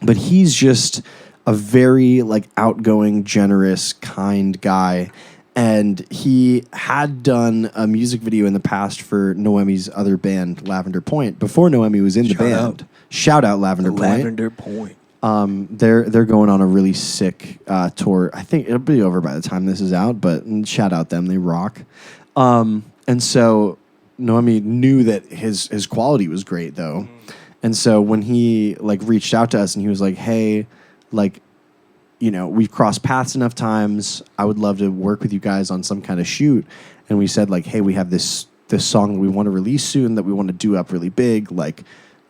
But he's just a very like outgoing, generous, kind guy. And he had done a music video in the past for Noemi's other band, Lavender Point, before Noemi was in the band. Shout out Lavender Point. Lavender Point. They're going on a really sick tour. I think it'll be over by the time this is out, but shout out them. They rock. And so Noemi knew that his quality was great though. And so when he like reached out to us and he was like, hey, like, you know, we've crossed paths enough times. I would love to work with you guys on some kind of shoot. And we said like, hey, we have this song that we want to release soon that we want to do up really big. Like,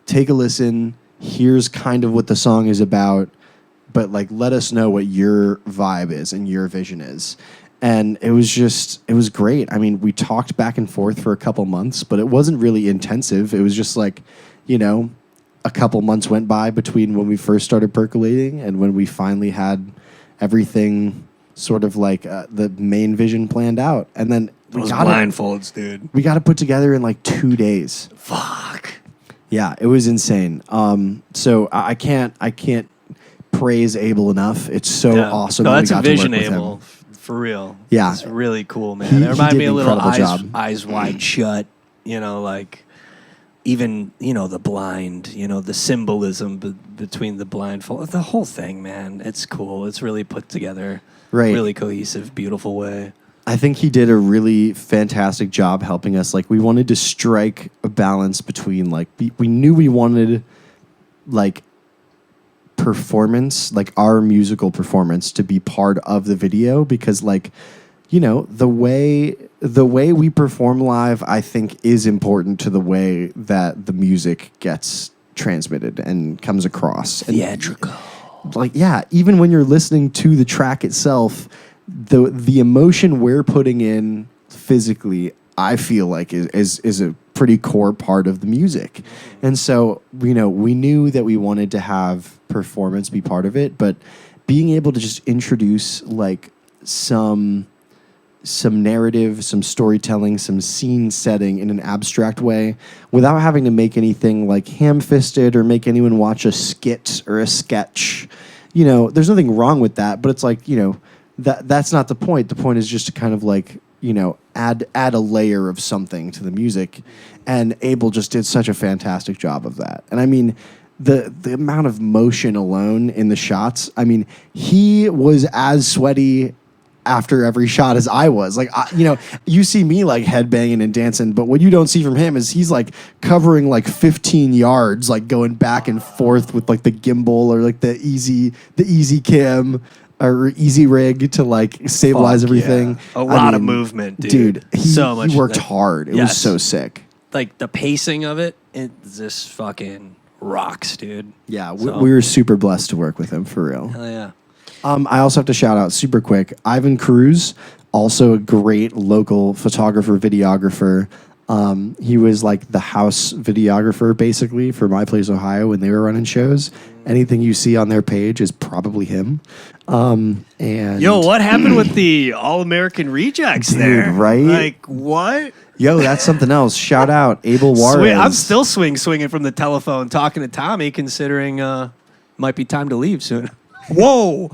take a listen. Here's kind of what the song is about. but like let us know what your vibe is and your vision is. And it was great. I mean, we talked back and forth for a couple months, but it wasn't really intensive. It was just like, you know, a couple months went by between when we first started percolating and when we finally had everything sort of like the main vision planned out. And then Those blindfolds, dude. we got it put together in like 2 days. Fuck. Yeah, it was insane. So I can't praise Abel enough. It's so awesome. No, that we that's a got to vision, work with Abel. him. For real. Yeah. It's really cool, man. He It reminded did me a an little incredible job. eyes wide shut, you know, like even, you know, the blind, you know, the symbolism between the blindfold, the whole thing, man. It's cool. It's really put together. Right. Really cohesive, beautiful way. I think he did a really fantastic job helping us. Like, we wanted to strike a balance between, like, we knew we wanted, like, performance, like our musical performance, to be part of the video because, like, you know, the way we perform live, I think, is important to the way that the music gets transmitted and comes across. Theatrical. Like, yeah, even when you're listening to the track itself, the emotion we're putting in physically, I feel like is a pretty core part of the music. And so, you know, we knew that we wanted to have performance be part of it, but being able to just introduce like some narrative, some storytelling, some scene setting in an abstract way without having to make anything like ham-fisted or make anyone watch a skit or a sketch. You know, there's nothing wrong with that, but it's like, you know, that's not the point. The point is just to kind of like, you know, add a layer of something to the music. And Abel just did such a fantastic job of that. And I mean, the amount of motion alone in the shots, I mean, he was as sweaty after every shot as I was. Like, you know, you see me like headbanging and dancing, but what you don't see from him is he's like covering like 15 yards, like going back and forth with like the gimbal or like the easy cam or easy rig to like stabilize everything. Yeah. A lot of movement, dude. So much. He worked hard. It was so sick. Like the pacing of it just fucking rocks, dude. Yeah, we were super blessed to work with him, for real. Hell yeah. I also have to shout out super quick Ivan Cruz, also a great local photographer, videographer. He was like the house videographer basically for My Place Ohio when they were running shows. Anything you see on their page is probably him. And yo, what happened with the All-American Rejects there? Right? Like, what? Yo, that's something else. Shout out Abel Juarez. I'm still swinging from the telephone talking to Tommy, considering might be time to leave soon. Whoa.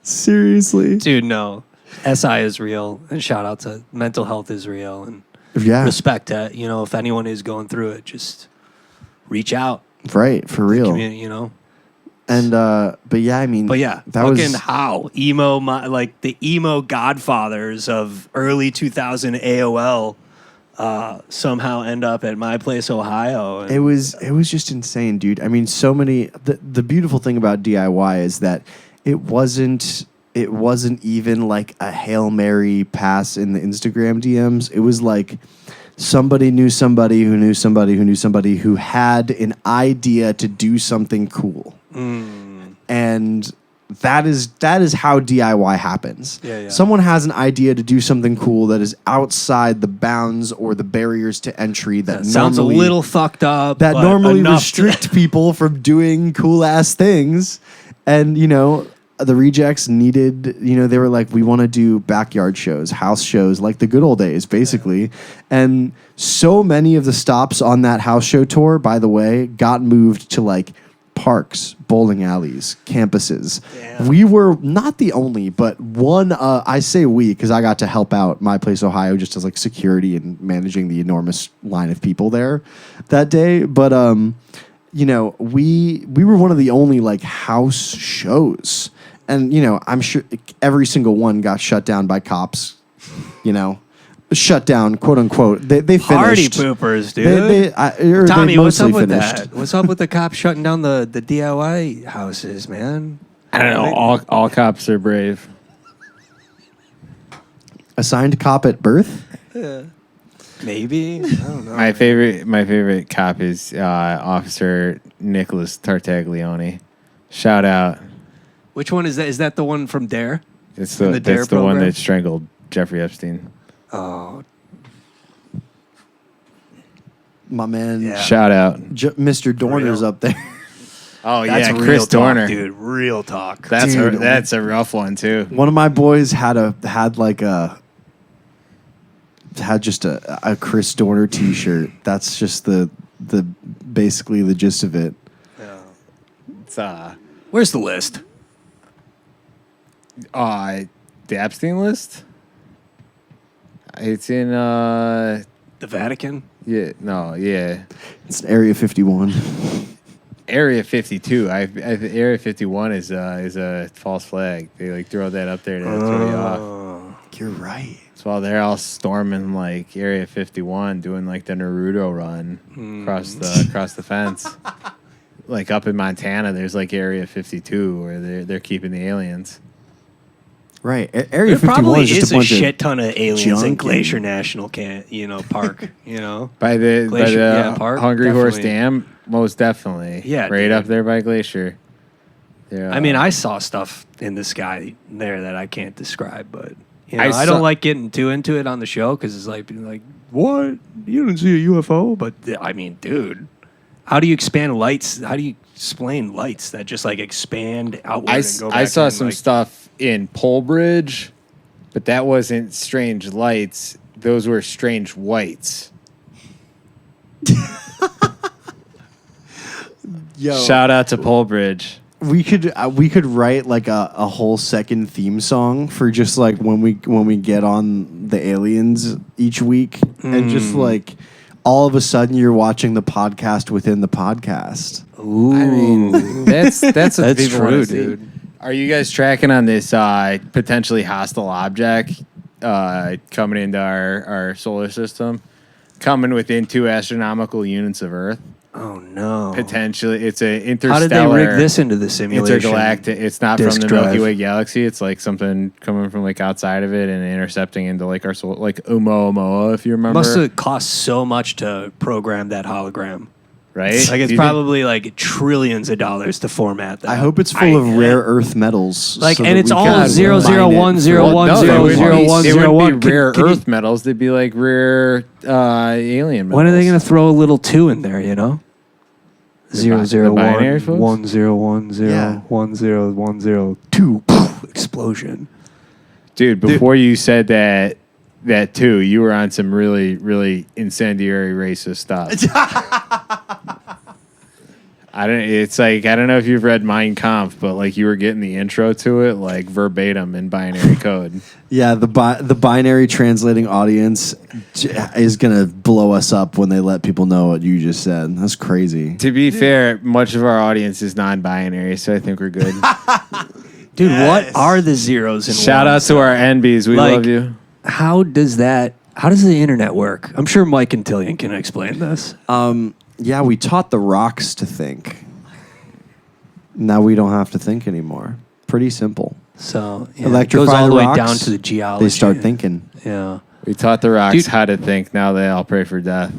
Seriously? Dude, no. SI is real, and shout out to mental health is real, and respect that. You know, if anyone is going through it, just reach out. Right, for real. Community, you know? And, but yeah, I mean. But yeah, that fucking was how? Like the emo godfathers of early 2000 AOL somehow end up at My Place Ohio. It was just insane, dude. I mean, so many. The beautiful thing about DIY is that it wasn't even like a Hail Mary pass in the Instagram DMs. It was like somebody knew somebody who knew somebody who knew somebody who had an idea to do something cool. And that is how DIY happens. Yeah. Someone has an idea to do something cool that is outside the bounds or the barriers to entry that sounds a little fucked up. That but normally enough restrict people from doing cool ass things. And, you know, the Rejects needed, you know, they were like, we want to do backyard shows, house shows, like the good old days, basically. And so many of the stops on that house show tour, by the way, got moved to like parks, bowling alleys, campuses. Damn. We were not the only, but one, I say we, because I got to help out My Place Ohio just as like security and managing the enormous line of people there that day. But, you know, we were one of the only like house shows. And, you know, I'm sure every single one got shut down by cops, you know. Shut down, quote unquote. They finished. Party poopers, dude. Tommy, what's up with that? What's up with the cops shutting down the DIY houses, man? I don't know. All cops are brave. Assigned cop at birth? Maybe. I don't know. My favorite cop is Officer Nicholas Tartaglione. Shout out. Which one is that? Is that the one from Dare? It's In the Dare that's the one program? that strangled Jeffrey Epstein. Oh, My man, Yeah. Shout out. Mr. Dorner's Real. up there. Oh that's yeah, real Chris talk, Dorner. dude. Real talk. That's a rough one too. One of my boys had just a Chris Dorner T-shirt. That's just the basically the gist of it. It's Where's the list? the Epstein list. It's in The Vatican? yeah. It's Area 51. Area 52. Area 51 is a false flag. They like throw that up there to throw you off. You're right. So while they're all storming like Area 51, doing like the Naruto run across the fence, like up in Montana, there's like Area 52 where they're keeping the aliens. Right. Area There 51 probably is just is a a bunch shit of ton of aliens in junk Glacier and- National Park, By the Glacier- park, Hungry Horse definitely. Dam, most definitely. Yeah, right dude. up there by Glacier. Yeah. I mean, I saw stuff in the sky there that I can't describe, but you know, I I saw- don't like getting too into it on the show because it's like, what? You didn't see a UFO? But I mean, dude, how do you expand lights? How do you explain lights that just like expand outward and go back? I saw in, some like, stuff in Polebridge, but that wasn't strange lights. Those were strange whites. Yo, Shout out to Polebridge. we could write like a whole second theme song for just like when we get on the aliens each week and just like all of a sudden you're watching the podcast within the podcast. Ooh, I mean, that's what That's people true, wanna see. dude. Are you guys tracking on this potentially hostile object coming into our solar system, coming within 2 astronomical units of Earth? oh no! Potentially, it's a interstellar. How did they rig this into the simulation? Intergalactic. It's not from disk the Milky drive. Way galaxy. It's like something coming from like outside of it and intercepting into like our soul, like Oumuamua, if you remember. Must have cost so much to program that hologram. right? Like it's Do you think- probably like trillions of dollars to format that. I hope it's full of rare earth metals. Like, so and that it's we all can 0, mine 0, it 1, for- 0, 1, Well, no, 0, they wouldn't 0, be- 1, They 0, wouldn't 1. be rare Can you- earth metals. They'd be like rare alien metals. When are they going to throw a little 2 in there, you know? 0, 0, the binary 1, folks? 1, 0, 1, 0, Yeah. 1, 0, 1, 0, 2. Explosion. Dude, before you said that too, you were on some really, really incendiary racist stuff. I don't know if you've read Mein Kampf, but like you were getting the intro to it like verbatim in binary code. Yeah, the binary translating audience is gonna blow us up when they let people know what you just said. That's crazy. To be fair, much of our audience is non-binary, so I think we're good. Dude, what are the zeros and Shout out ones? to our NBs. We Like- love you. How does the internet work? I'm sure Mike Antillion can explain this. Yeah, we taught the rocks to think. Now we don't have to think anymore. Pretty simple. So yeah, Electrify it goes all the the way rocks, down to the geology. They start thinking. Yeah. We taught the rocks Dude. how to think. Now they all pray for death.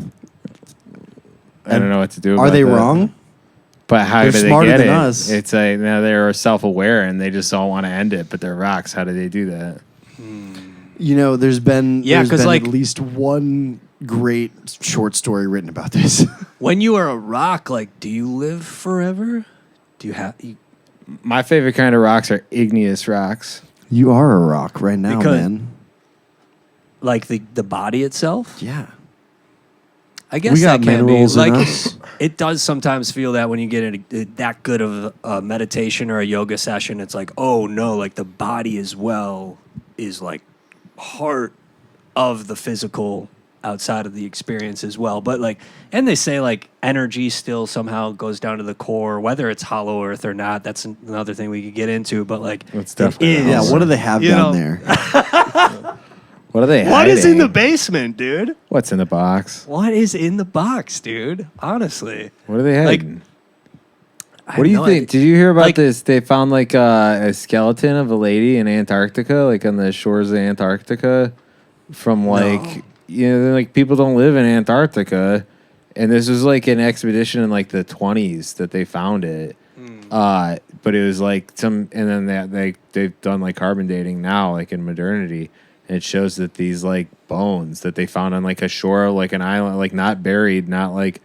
I don't know what to do. Are about they that. wrong? But how They're do they smarter get than it? us. It's like now they're self-aware and they just all want to end it, but they're rocks. How do they do that? You know, there's been Yeah, there's 'cause, been like- at least one great short story written about this. When you are a rock, like, do you live forever? Do you have? My favorite kind of rocks are igneous rocks. You are a rock right now, Because- man. Like the body itself? Yeah. I guess We got that can minerals be in like us. it does sometimes feel that when you get in that good of a meditation or a yoga session, it's like, oh no, like the body as well is like part of the physical outside of the experience as well. But like, and they say like energy still somehow goes down to the core, whether it's hollow earth or not. That's another thing we could get into. But like, It's it definitely is. Yeah, what do they have You down know- there? What are they What is in the hiding? basement, dude? What's in the box? What is in the box, dude? Honestly. What are they Like, hiding? I What do you have no think? idea. Did you hear about Like- this? They found like a skeleton of a lady in Antarctica, like on the shores of Antarctica, from like like people don't live in Antarctica, and this was like an expedition in like the 20s that they found it. but it was like and then they've done like carbon dating now, like in modernity, and it shows that these like bones that they found on like a shore, like an island, like not buried, not like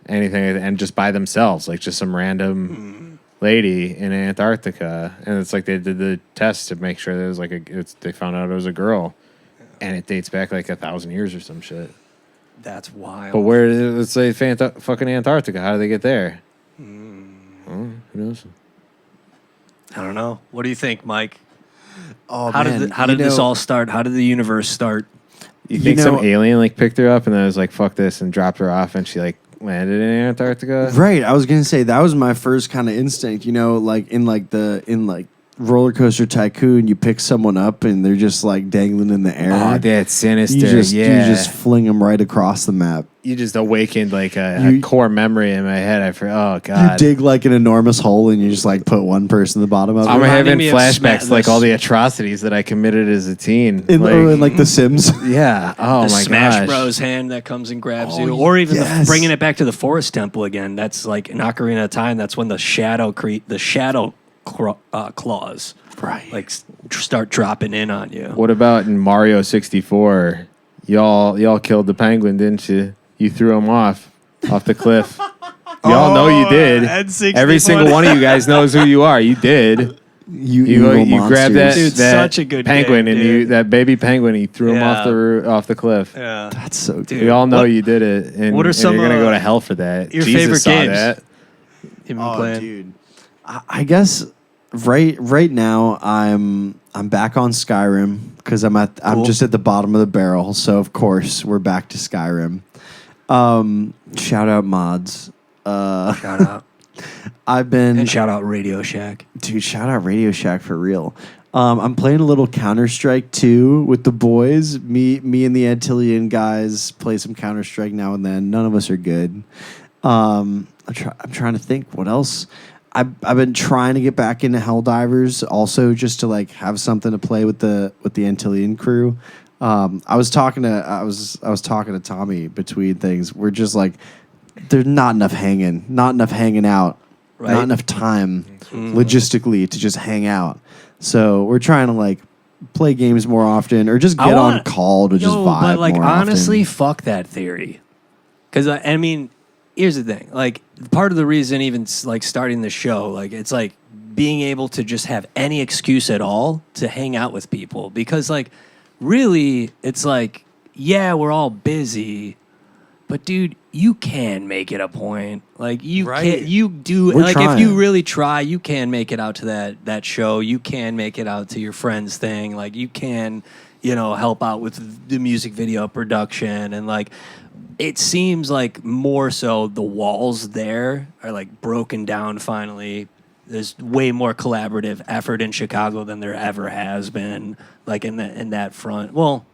anything, and just by themselves, like just some random lady in Antarctica, and it's like they did the test to make sure that it was like they found out it was a girl, and it dates back like 1,000 years or some shit. That's wild. But where? Let's say fucking Antarctica. How do they get there? Who knows? I don't know. What do you think, Mike? Oh, How did this all start? How did the universe start? You think some alien like picked her up and then was like, "Fuck this," and dropped her off, and she like landed in Antarctica? Right. I was gonna say that was my first kind of instinct. You know, like in Roller Coaster Tycoon, you pick someone up and they're just like dangling in the air. Oh, that's sinister. You just fling them right across the map. You just awakened like a core memory in my head. Oh god! You dig like an enormous hole and you just like put one person at the bottom of it. I'm having flashbacks like all the atrocities that I committed as a teen. In like The Sims. Yeah. Oh my gosh. Smash Bros hand that comes and grabs you, or even bringing it back to the Forest Temple again. That's like in Ocarina of Time. That's when the shadow claws, right? Like start dropping in on you. What about in Mario 64? Y'all killed the penguin, didn't you? You threw him off the cliff. Y'all know you did. Every single one of you guys knows who you are. You did. You grabbed that, dude, that such a good penguin game, that baby penguin. You threw him off the cliff. Yeah, that's so good. We all know you did it. And, what are some? You're gonna go to hell for that. Your Jesus favorite games? saw that. You've been playing? Dude, I guess right now I'm back on Skyrim because I'm just at the bottom of the barrel. So of course we're back to Skyrim. Shout out mods. Shout out. And shout out Radio Shack. Dude, shout out Radio Shack for real. I'm playing a little Counter-Strike 2 with the boys. Me and the Antillion guys play some Counter-Strike now and then. None of us are good. I'm trying to think what else. I've been trying to get back into Helldivers also just to like have something to play with the Antillion crew. I was talking to Tommy between things. We're just like there's not enough hanging out, right? Not enough time logistically to just hang out. So we're trying to like play games more often or just get on call to just vibe. But like more honestly, often. Fuck that theory. Because I mean, here's the thing. Like part of the reason even like starting the show, like it's like being able to just have any excuse at all to hang out with people. Because like really, it's like, yeah, we're all busy, but dude, you can make it a point. Like you can, you do. We're like trying. If you really try, you can make it out to that show. You can make it out to your friend's thing. Like you can, help out with the music video production and like. It seems like more so the walls there are like broken down finally. There's way more collaborative effort in Chicago than there ever has been, like in that front. Well,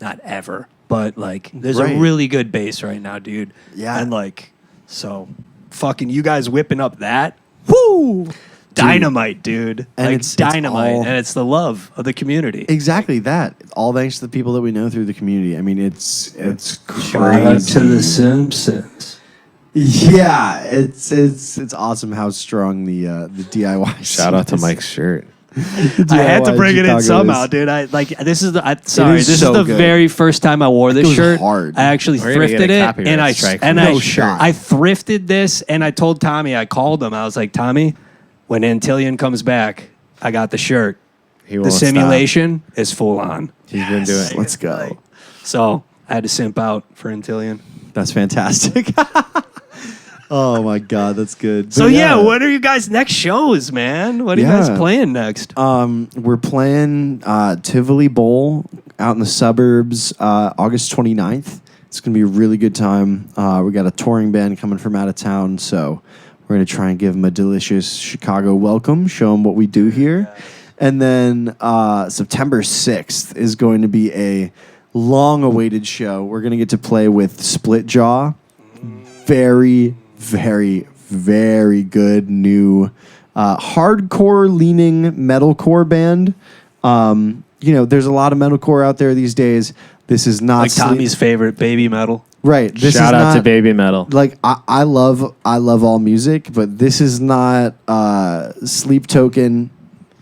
not ever, but like there's a really good base right now, dude. Yeah. And like, so fucking you guys whipping up that. Woo! Dynamite, dude. And like it's dynamite. And it's the love of the community. Exactly that. All thanks to the people that we know through the community. I mean, it's crazy. Shout out to the Simpsons. Yeah, it's awesome how strong the DIY. Shout out to Mike's shirt. I had to bring it in somehow, dude. This is the very first time I wore this shirt. Hard. I actually thrifted it, and I thrifted this, and I told Tommy. I called him. I was like, Tommy, when Antillion comes back, I got the shirt. The simulation is full on. He's been doing it. Let's go. So I had to simp out for Antillion. That's fantastic. Oh my God, that's good. So yeah, what are you guys' next shows, man? What are you guys playing next? We're playing Tivoli Bowl out in the suburbs August 29th. It's going to be a really good time. We got a touring band coming from out of town, so we're going to try and give them a delicious Chicago welcome, show them what we do here. And then September 6th is going to be a long-awaited show. We're going to get to play with Split Jaw. Very, very, very good new hardcore-leaning metalcore band. There's a lot of metalcore out there these days. This is not like Tommy's favorite, baby metal. Right. This Shout is out to not, Baby Metal. Like I love all music, but this is not Sleep Token.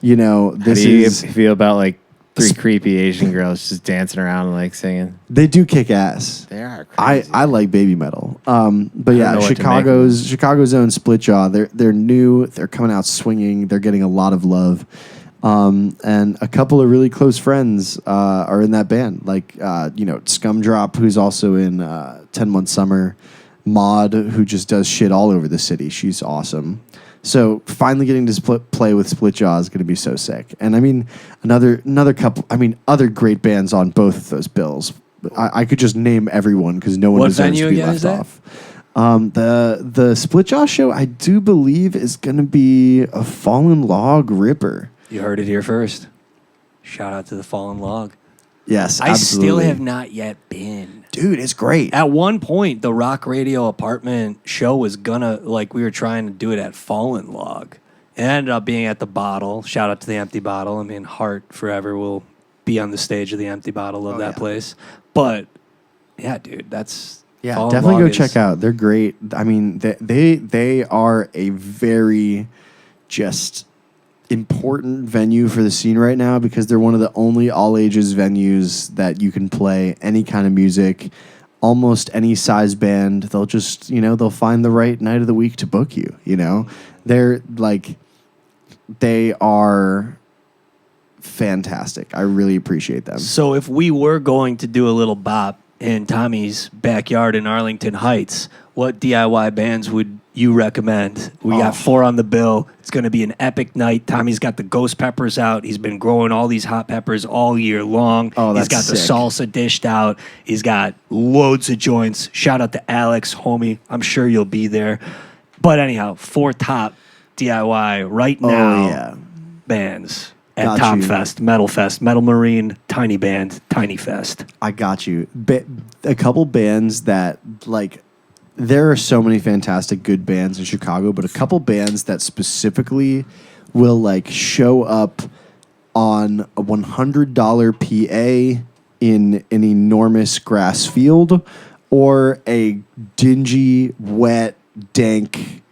You know, How this do you is feel about like three creepy Asian girls just dancing around and like singing? they do kick ass. They are crazy. I like Baby Metal. But know yeah, what to make Chicago's own Splitjaw. They're new. They're coming out swinging. They're getting a lot of love. And a couple of really close friends are in that band, like Scumdrop, who's also in 10 Month Summer, Maud, who just does shit all over the city. She's awesome. So finally getting to play with Splitjaw is going to be so sick. And I mean, another couple. I mean, other great bands on both of those bills. I could just name everyone because no one What deserves venue to be again left is that? off. The Splitjaw show, I do believe, is going to be a Fallen Log Ripper. You heard it here first. Shout out to the Fallen Log. Yes, I absolutely. still have not yet been. Dude, it's great. At one point, the Rock Radio apartment show was gonna, we were trying to do it at Fallen Log. It ended up being at the Bottle. Shout out to the Empty Bottle. I mean, Heart forever will be on the stage of the Empty Bottle of that place. But, yeah, dude, that's... Yeah, Fallen definitely Log go check out. They're great. I mean, they are a very just important venue for the scene right now because they're one of the only all ages venues that you can play any kind of music, almost any size band. They'll just, they'll find the right night of the week to book you, They're they are fantastic. I really appreciate them. So if we were going to do a little bop in Tommy's backyard in Arlington Heights, what DIY bands would you recommend? We got 4 on the bill. It's going to be an epic night. Tommy's got the ghost peppers out. He's been growing all these hot peppers all year long. Oh, He's that's got the sick. salsa dished out. He's got loads of joints. Shout out to Alex, homie. I'm sure you'll be there. But anyhow, 4 top DIY right now bands at Got Top you. Fest, Metal Fest, Metal Marine, Tiny Band, Tiny Fest. I got you. A couple bands that, there are so many fantastic good bands in Chicago, but a couple bands that specifically will, show up on a $100 PA in an enormous grass field or a dingy, wet, dank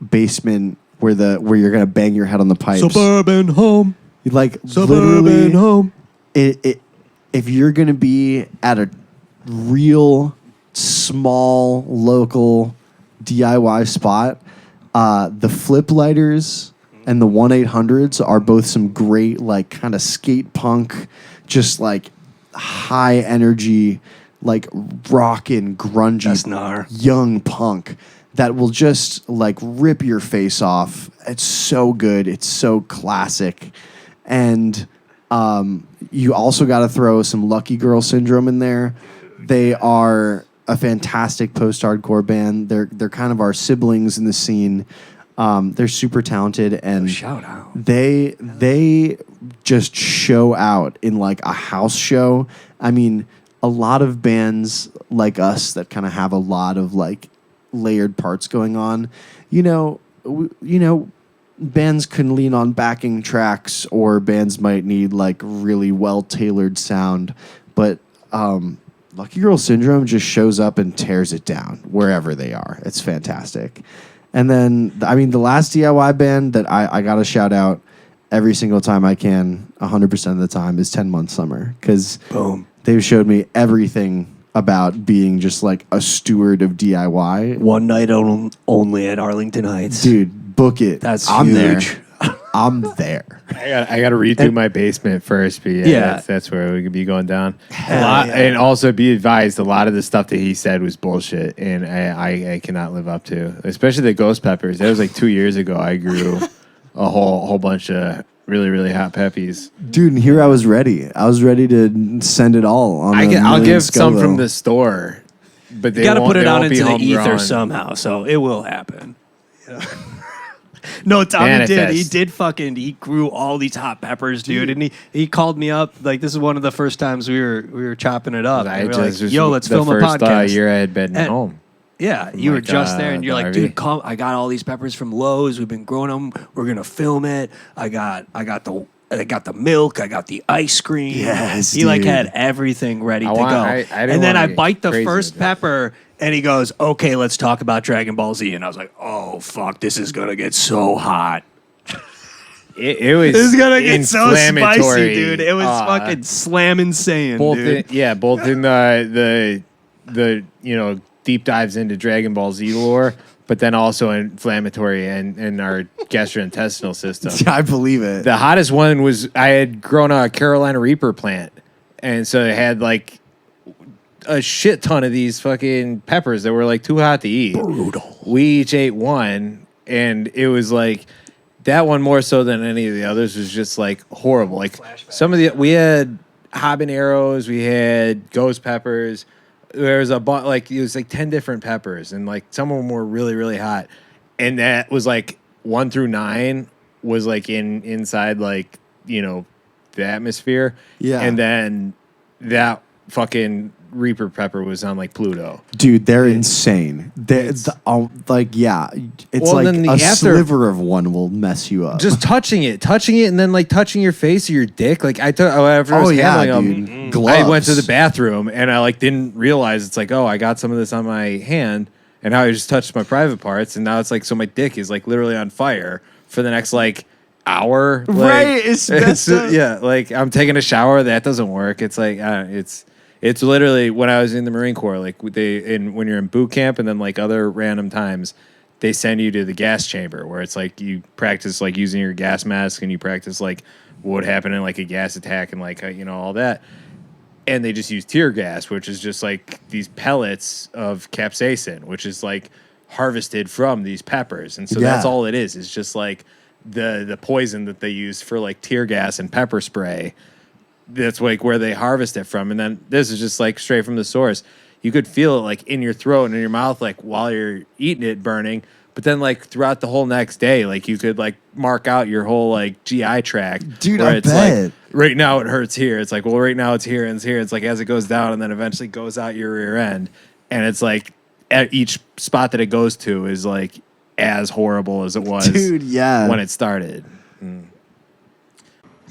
basement where you're going to bang your head on the pipes. Suburban home. Literally, home. If you're going to be at a real small local DIY spot, the Flip Lighters and the 1-800s are both some great kind of skate punk, just high energy, rockin' grungy That's gnar. young punk that will just rip your face off. It's so good. It's so classic. And you also got to throw some Lucky Girl Syndrome in there. They are a fantastic post-hardcore band. They're kind of our siblings in the scene. They're super talented, and Shout out. they just show out in a house show. I mean, a lot of bands like us that kind of have a lot of layered parts going on. Bands can lean on backing tracks, or bands might need really well-tailored sound, but Lucky Girl Syndrome just shows up and tears it down wherever they are. It's fantastic. And then, the last DIY band that I got to shout out every single time I can, 100% of the time, is 10 Month Summer, because Boom. they've showed me everything about being just a steward of DIY. One night only at Arlington Heights. Dude, book it. That's I'm huge. there. I'm there. I got to redo my basement first, but that's where we could be going down. And also be advised, a lot of the stuff that he said was bullshit, and I cannot live up to. Especially the ghost peppers. That was 2 years ago. I grew a whole bunch of really, really hot peppies. Dude, and here I was ready. I was ready to send it all. I'll give some from the store, but You got to put it out won't be into the ether homegrown. somehow, so it will happen. No, Tommy did. He grew all these hot peppers, dude. And he called me up. This is one of the first times we were chopping it up. And we were yo, let's film a podcast. Year I had been And- home. Yeah, you were just there, and you're like, Harvey. dude, come! I got all these peppers from Lowe's. We've been growing them. We're gonna film it. I got the I got the milk, I got the ice cream. Yes, he like dude. had everything ready to go. I didn't And then I wanna bite get the crazy first with it. pepper, and he goes, "Okay, let's talk about Dragon Ball Z." And I was like, "Oh fuck, this is gonna get so hot. It was This is gonna get so spicy, inflammatory. dude. It was fucking slamming saying, both dude." both in the deep dives into Dragon Ball Z lore, but then also inflammatory and in our gastrointestinal system. I believe it. The hottest one was I had grown a Carolina Reaper plant, and so it had like a shit ton of these fucking peppers that were like too hot to eat. Brutal. We each ate one, and it was like that one more so than any of the others was just like horrible. Like some of we had habaneros, we had ghost peppers. There was like it was like 10 different peppers, and like some of them were really really hot, and that was like 1 through 9 was like inside like the atmosphere, and then that fucking Reaper pepper was on like Pluto. Dude, they're insane. It's like Well, like then a after- sliver of one will mess you up. Just touching it, and then like touching your face or your dick. Like I took, whenever I was handling them, dude. Gloves. I went to the bathroom and I like didn't realize it's like, oh, I got some of this on my hand, and now I just touched my private parts, and now it's like so my dick is like literally on fire for the next like hour. Like, Right, it's messed up. yeah, like I'm taking a shower, that doesn't work. It's like it's literally when I was in the Marine Corps, like when you're in boot camp and then like other random times, they send you to the gas chamber where it's like you practice like using your gas mask and you practice like what would happen in like a gas attack and like all that. And they just use tear gas, which is just like these pellets of capsaicin, which is like harvested from these peppers. And so that's all it is. It's just like the poison that they use for like tear gas and pepper spray. That's like where they harvest it from. And then this is just like straight from the source. You could feel it like in your throat and in your mouth, like while you're eating it burning. But then like throughout the whole next day, like you could like mark out your whole like GI tract. Dude, where I it's bet. like right now it hurts here. It's like, well, right now it's here and it's here. It's like as it goes down and then eventually goes out your rear end. And it's like at each spot that it goes to is like as horrible as it was Dude, yeah. when it started.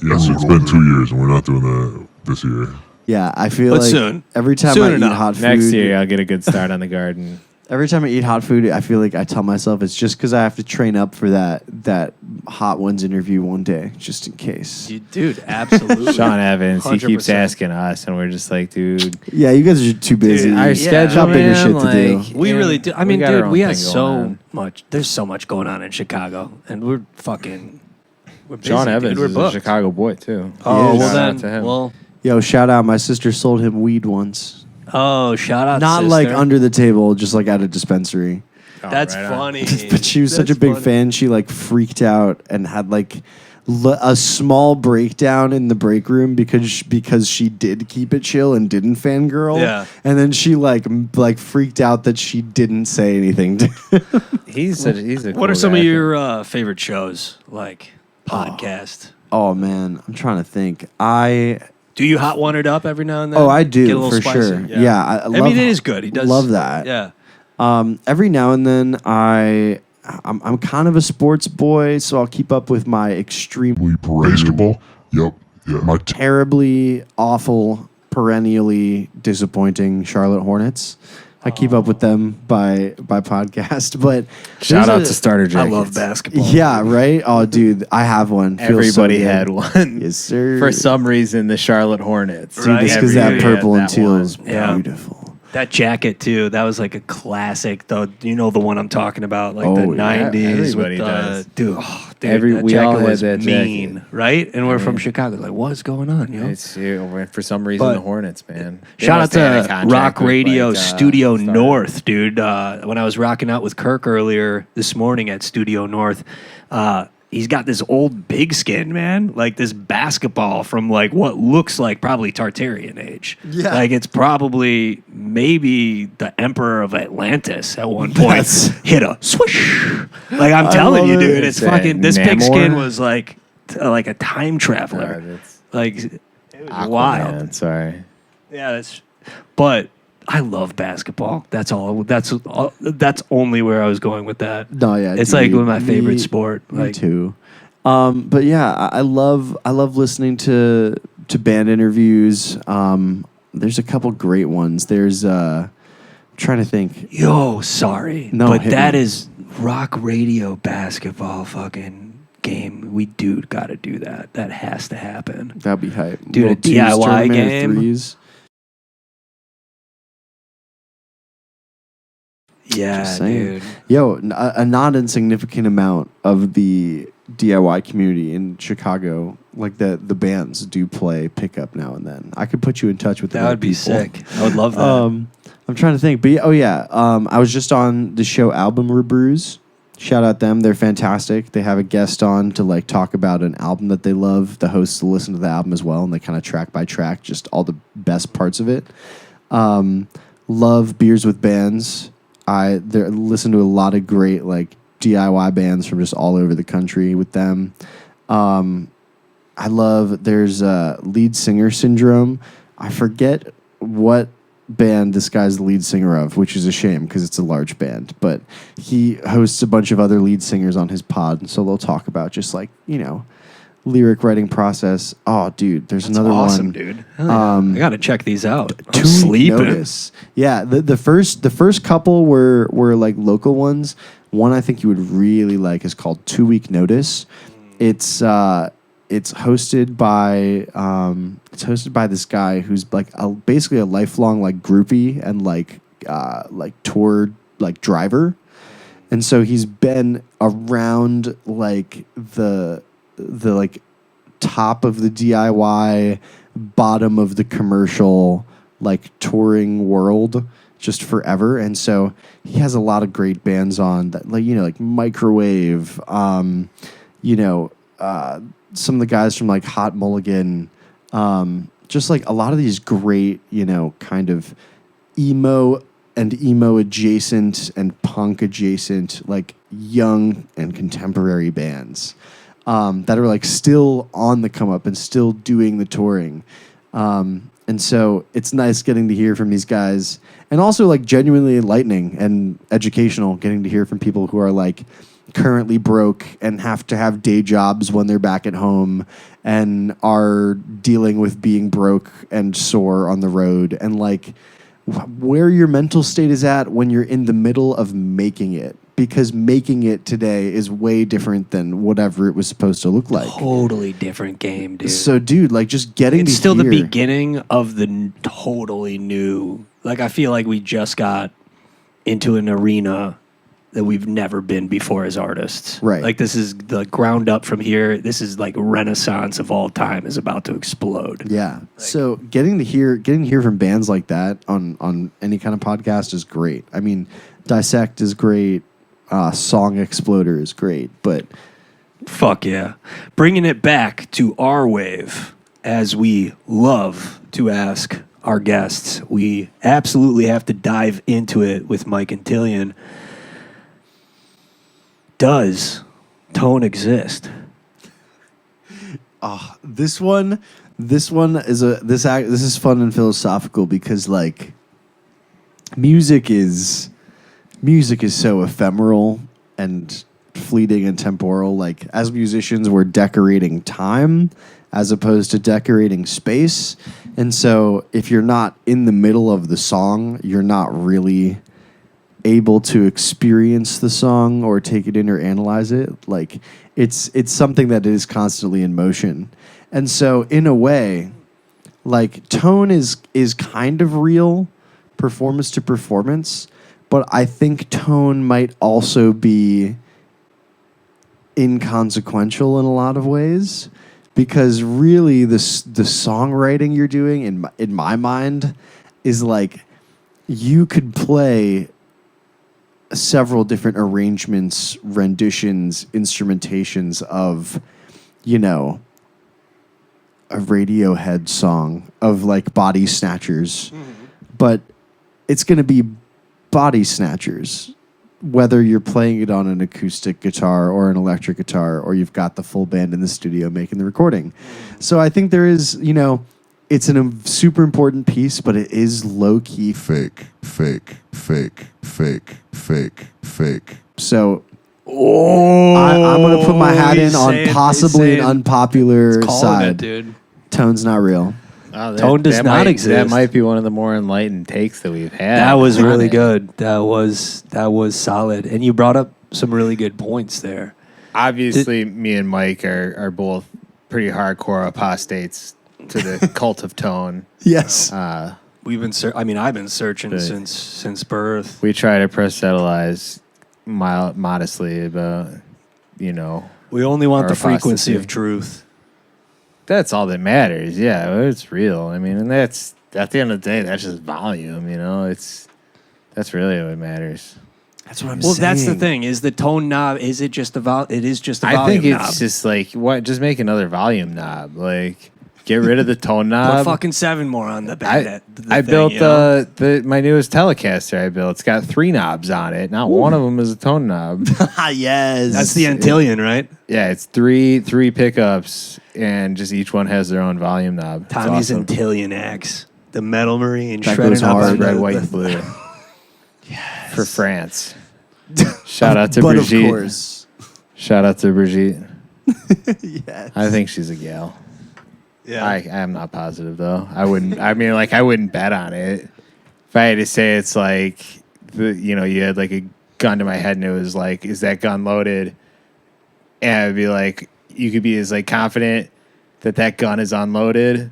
Yes, it's been 2 years and we're not doing that this year. Yeah, I feel But like soon. every time Soon I eat enough. hot food, Next year I'll get a good start on the garden. every time I eat hot food, I feel like I tell myself it's just because I have to train up for that Hot Ones interview one day, just in case. Dude, absolutely. Sean Evans, he keeps 100%. asking us, and we're just like, dude, Yeah, you guys are too busy. Dude, our Yeah. schedule, Got bigger man, shit to like, do. We and really do. I mean, got our dude, own we have thing so going on. much. There's so much going on in Chicago, and we're busy, John Evans dude. We're is booked. a Chicago boy too. Oh, He well is. Shout out then, to him. well, Yo, shout out! My sister sold him weed once. oh, shout out, Not sister. like under the table, just like at a dispensary. Oh, That's right on. funny. But she was such a That's big funny. fan, she like freaked out and had like a small breakdown in the break room because she did keep it chill and didn't fangirl. Yeah. And then she like freaked out that she didn't say anything. He's a What cool are some guy. of your favorite shows, like podcast? Oh man, I'm trying to think. Do you hot one it up every now and then? Oh, I Get a do little for spicy? sure. Yeah, I I mean, it is good. He does love that. Yeah. Every now and then I'm kind of a sports boy, so I'll keep up with my extremely Basketball? Yep. Yeah. My terribly awful, perennially disappointing Charlotte Hornets. I keep up with them by podcast, but Shout out there's to Starter I Jackets. love basketball. Yeah, right. Oh, dude, I have one. Feels so Everybody good. had one. Yes, sir. For some reason, the Charlotte Hornets. Dude, Right. it's because Every that year purple and that teal one. is Yeah. beautiful. That jacket too. That was like a classic. Though you know the one I'm talking about, like the Oh, yeah. '90s. Everybody with does. Dude, that We all jacket had was that mean, jacket. right? And we're from Chicago. Like, what's going on, yo? It's for some reason But the Hornets, man. They Shout out must have had a to contract Rock with, Radio like, Studio Star. North, dude. When I was rocking out with Kirk earlier this morning at Studio North, he's got this old pigskin, man, like this basketball from like what looks like probably Tartarian age. Yeah. Like it's probably maybe the Emperor of Atlantis at one point hit a swish. Like I'm telling you, love it. dude, it's Is that fucking, this Namor? pigskin was like a time traveler. That's Like it was Aquaman, wild. Sorry. Yeah, but I love basketball. That's all. That's only where I was going with that. No, yeah, It's dude, like my favorite me- sport. Me Like, too. But yeah, I love listening to band interviews. There's a couple great ones. There's I'm trying to think. Yo, sorry. No, but hit that me. is rock radio basketball fucking game. We got to do that. That has to happen. That'd be hype. Dude, a Little twos DIY tournament or game? threes. Yeah, Just saying. dude. Yo, a not insignificant amount of the DIY community in Chicago, like the bands, do play pickup now and then. I could put you in touch with the That right would be people. sick. I would love that. I'm trying to think, but I was just on the show Album Rebrews. Shout out them; they're fantastic. They have a guest on to like talk about an album that they love. The hosts will listen to the album as well, and they kind of track by track just all the best parts of it. Love Beers with Bands. I listen to a lot of great like DIY bands from just all over the country with them. I love there's Lead Singer Syndrome. I forget what band this guy's the lead singer of, which is a shame because it's a large band, but he hosts a bunch of other lead singers on his pod, so they'll talk about just like, lyric writing process. Oh, dude, there's That's another awesome, one. dude. Hell yeah. I got to check these out. I'm 2 Week sleeping. Notice. Yeah, the first couple were like local ones. One I think you would really like is called 2 Week Notice. It's hosted by this guy who's like basically a lifelong like groupie and like tour like driver, and so he's been around like the like top of the DIY, bottom of the commercial like touring world just forever, and so he has a lot of great bands on that, like Microwave, some of the guys from like Hot Mulligan, just like a lot of these great, kind of emo adjacent and punk adjacent, like young and contemporary bands that are like still on the come up and still doing the touring. And so it's nice getting to hear from these guys, and also like genuinely enlightening and educational, getting to hear from people who are like currently broke and have to have day jobs when they're back at home and are dealing with being broke and sore on the road, and like where your mental state is at when you're in the middle of making it, because making it today is way different than whatever it was supposed to look like. Totally different game, dude. So, dude, like just getting It's to still hear, the beginning of the totally new. Like, I feel like we just got into an arena that we've never been before as artists. Right. Like, this is the ground up from here. This is like renaissance of all time is about to explode. Yeah. So getting to hear from bands like that on any kind of podcast is great. I mean, Dissect is great. Song Exploder is great, but Fuck yeah. Bringing it back to our wave, as we love to ask our guests, we absolutely have to dive into it with Mike Antillion. Does tone exist? this one is this is fun and philosophical, because like music is so ephemeral and fleeting and temporal. Like, as musicians, we're decorating time as opposed to decorating space. And so if you're not in the middle of the song, you're not really able to experience the song or take it in or analyze it. Like, it's something that is constantly in motion. And so in a way, like, tone is kind of real, performance to performance, but I think tone might also be inconsequential in a lot of ways, because really the songwriting you're doing in my mind is like, you could play several different arrangements, renditions, instrumentations of, a Radiohead song of like Body Snatchers, but it's going to be Body Snatchers, whether you're playing it on an acoustic guitar or an electric guitar, or you've got the full band in the studio making the recording. So I think there is, it's a super important piece, but it is low-key Fake. So Oh, I'm gonna put my hat in he's on saying- possibly he's an saying- unpopular calling side. it, dude. Tone's not real. Oh, Tone does not exist. That might be one of the more enlightened takes that we've had. That was on really it. good. That was solid, and you brought up some really good points there. Obviously, me and Mike are both pretty hardcore apostates to the cult of tone. Yes. We've been, I've been searching since birth. We try to proselytize modestly about, We only want Our the frequency apostasy. of truth. that's all that matters. Yeah, it's real. I mean, and that's at the end of the day, that's just volume. That's really what matters. That's what I'm Well, saying. that's the thing. Is the tone knob? Is it just a It is just a volume I think knob. it's just like what? Just make another volume knob. Like, get rid of the tone knob. Put fucking 7 more on the back. I built my newest Telecaster. I built. It's got 3 knobs on it. Not one of them is a tone knob. Yes. That's the Antillion, right? Yeah, it's three pickups, and just each one has their own volume knob. It's Tommy's awesome. Antillion axe, the metal marine That shredded goes up hard. on Red, the- white, and blue. For France. Shout out to but Brigitte. of course. Shout out to Brigitte. Yes. I think she's a gal. Yeah. I am not positive though. I wouldn't. I mean, like, I wouldn't bet on it. If I had to say, it's like you had like a gun to my head and it was like, is that gun loaded? And I'd be like, you could be as like confident that that gun is unloaded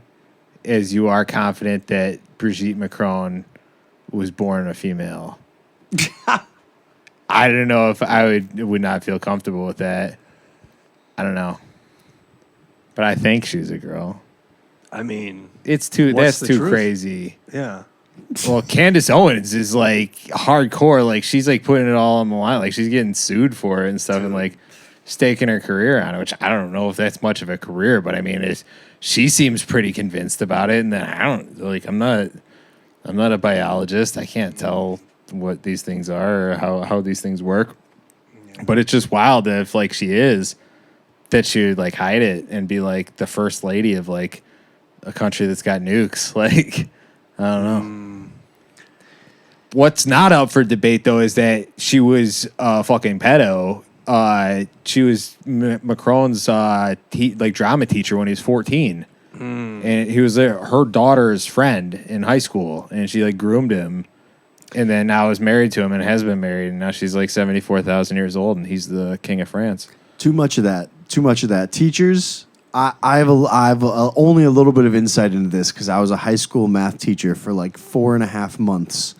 as you are confident that Brigitte Macron was born a female. I don't know if I would not feel comfortable with that. I don't know. But I think she's a girl. I mean, It's too What's that's the too truth? crazy. yeah. Well, Candace Owens is like hardcore. Like, she's like putting it all on the line. Like, she's getting sued for it and stuff, and like staking her career on it. Which I don't know if that's much of a career, but I mean, she seems pretty convinced about it. And then I'm not a biologist. I can't tell what these things are or how these things work. But it's just wild that if like she is, that she would like hide it and be like the first lady of like a country that's got nukes. Like, I don't know. What's not up for debate though is that she was a fucking pedo. She was Macron's drama teacher when he was 14, and he was her daughter's friend in high school, and she like groomed him, and then now is married to him and has been married, and now she's like 74,000 years old, and he's the king of France. Too much of that. Teachers, I have only a little bit of insight into this because I was a high school math teacher for like 4.5 months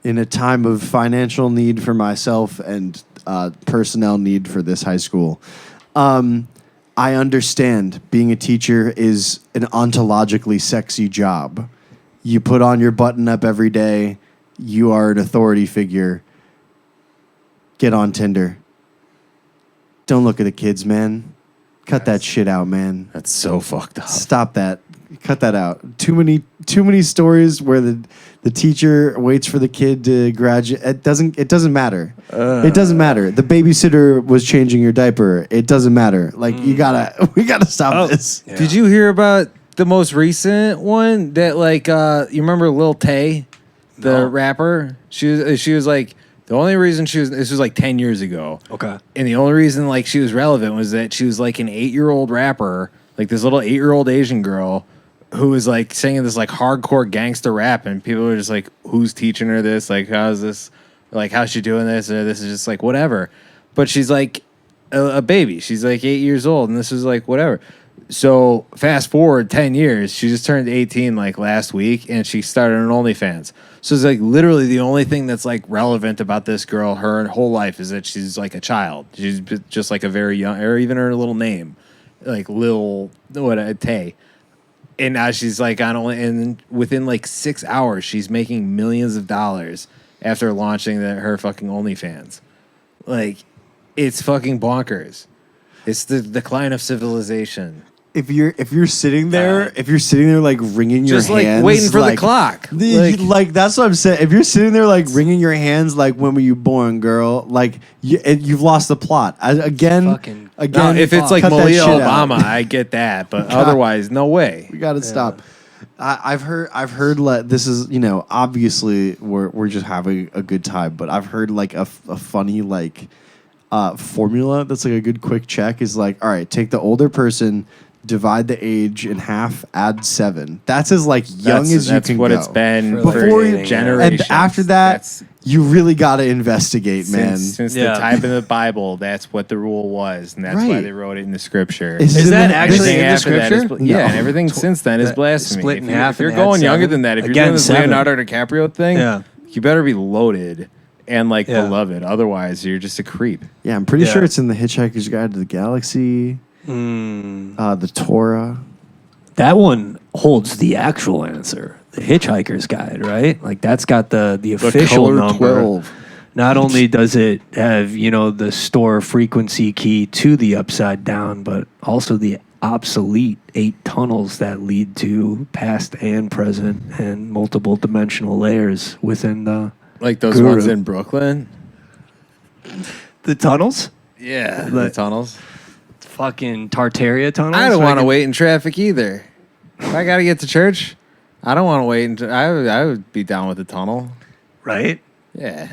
in a time of financial need for myself and personnel need for this high school. I understand being a teacher is an ontologically sexy job. You put on your button up every day. You are an authority figure. Get on Tinder. Don't look at the kids, man. Cut that shit out, man. That's so fucked up. Stop that. Cut that out. Too many stories where the teacher waits for the kid to graduate. It doesn't matter. It doesn't matter. The babysitter was changing your diaper. It doesn't matter. Like we gotta stop this. Yeah. Did you hear about the most recent one that like you remember Lil Tay, the rapper? She was like the only reason this was like 10 years ago. Okay. And the only reason like she was relevant was that she was like an 8-year-old rapper, like this little 8-year-old Asian girl who was like singing this like hardcore gangster rap, and people were just like, who's teaching her this? Like, how's this? Like, how's she doing this? Or this is just like whatever. But she's like a baby. She's like 8 years old, and this is like whatever. So fast forward 10 years, she just turned 18 like last week, and she started an OnlyFans. So it's like literally the only thing that's like relevant about this girl, her whole life, is that she's like a child. She's just like a very young, or even her little name, like Lil Tay. And now she's like on only, and within like 6 hours, she's making millions of dollars after launching her fucking OnlyFans. Like, it's fucking bonkers. It's the decline of civilization. If you're sitting there, like wringing your Just like hands, waiting for the like, clock. Like that's what I'm saying. If you're sitting there like wringing your hands, like when were you born, girl? Like you've lost the plot. Again, Now, if it's like cut that Malia shit out. Obama, I get that, but otherwise, no way. We got to stop. I've heard this is, obviously we're just having a good time, but I've heard like a funny like formula that's like a good quick check is like, all right, take the older person, divide the age in half, add 7. That's as like young as you can what go. it's been Before for generations. And after that, you really got to investigate, man. Since the time of the Bible, that's what the rule was, and that's why Right. they wrote it in the scripture. Is that actually Everything in the after that is scripture? yeah, and everything since then is blasphemy. split in If you- half If you're and add going younger 7? than that, if you're Again, doing this 7. Leonardo DiCaprio thing, Yeah. you better be loaded and like Yeah. beloved. Otherwise, you're just a creep. Yeah, I'm pretty Yeah. sure it's in the Hitchhiker's Guide to the Galaxy, the Torah. That one holds the actual answer. The Hitchhiker's Guide, right? Like that's got the official color number. 12. Not only does it have, the store frequency key to the upside down, but also the obsolete 8 tunnels that lead to past and present and multiple dimensional layers within the Like those Guru. ones in Brooklyn. tunnels? Yeah, the Like- tunnels. Fucking Tartaria tunnels? I don't want to Fucking- wait in traffic either. If I got to get to church, I don't want to wait. I would be down with the tunnel. Right? Yeah.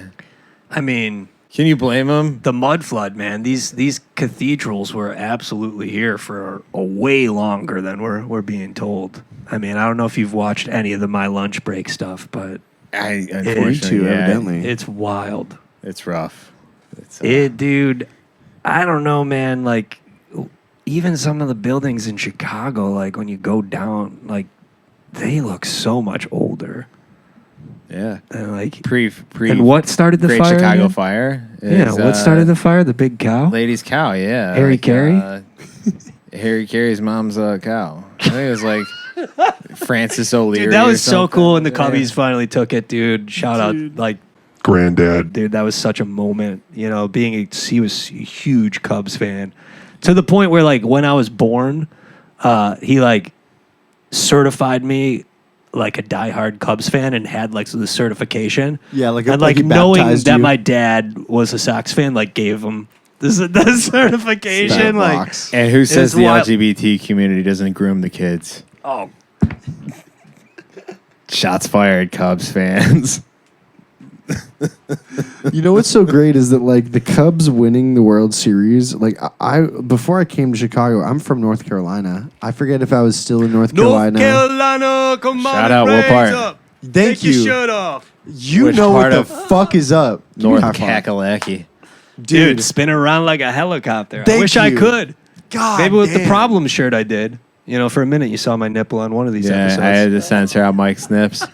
I mean, Can you blame them? the mud flood, man. These cathedrals were absolutely here for a way longer than we're being told. I mean, I don't know if you've watched any of the My Lunch Break stuff, but I Me unfortunately, too, yeah, evidently. it's wild. It's rough. It's, Dude, I don't know, man. Like, even some of the buildings in Chicago, like when you go down, like they look so much older. yeah. And like, Pre and what started the Great fire? Chicago again? fire. Yeah, is, what started the fire? The big cow. Lady's cow? Yeah. Harry Carey? Harry Carey's mom's cow. I think it was like Francis O'Leary. Dude, that or was so something. cool when the Yeah. Cubbies finally took it, dude. Shout out, like, Granddad. dude, that was such a moment. He was a huge Cubs fan to the point where, like, when I was born, he like certified me like a diehard Cubs fan and had like the certification. Yeah, like and like like he knowing baptized that you. my dad was a Sox fan, like gave him the certification. That Like, rocks. And who says the wild. LGBT community doesn't groom the kids? oh, Shots fired, Cubs fans. You know what's so great is that like the Cubs winning the World Series. Like I before I came to Chicago, I'm from North Carolina. I forget if I was still in North Carolina. Carolina, come on, Shout out, what part? Thank you. shirt off. You Which know what part the of fuck is up, North High five. Kakalaki. Dude, spin around like a helicopter. I Thank wish I you. could. God, Maybe with the damn. problem shirt I did. For a minute you saw my nipple on one of these Yeah, episodes. I had to censor out Mike's nips.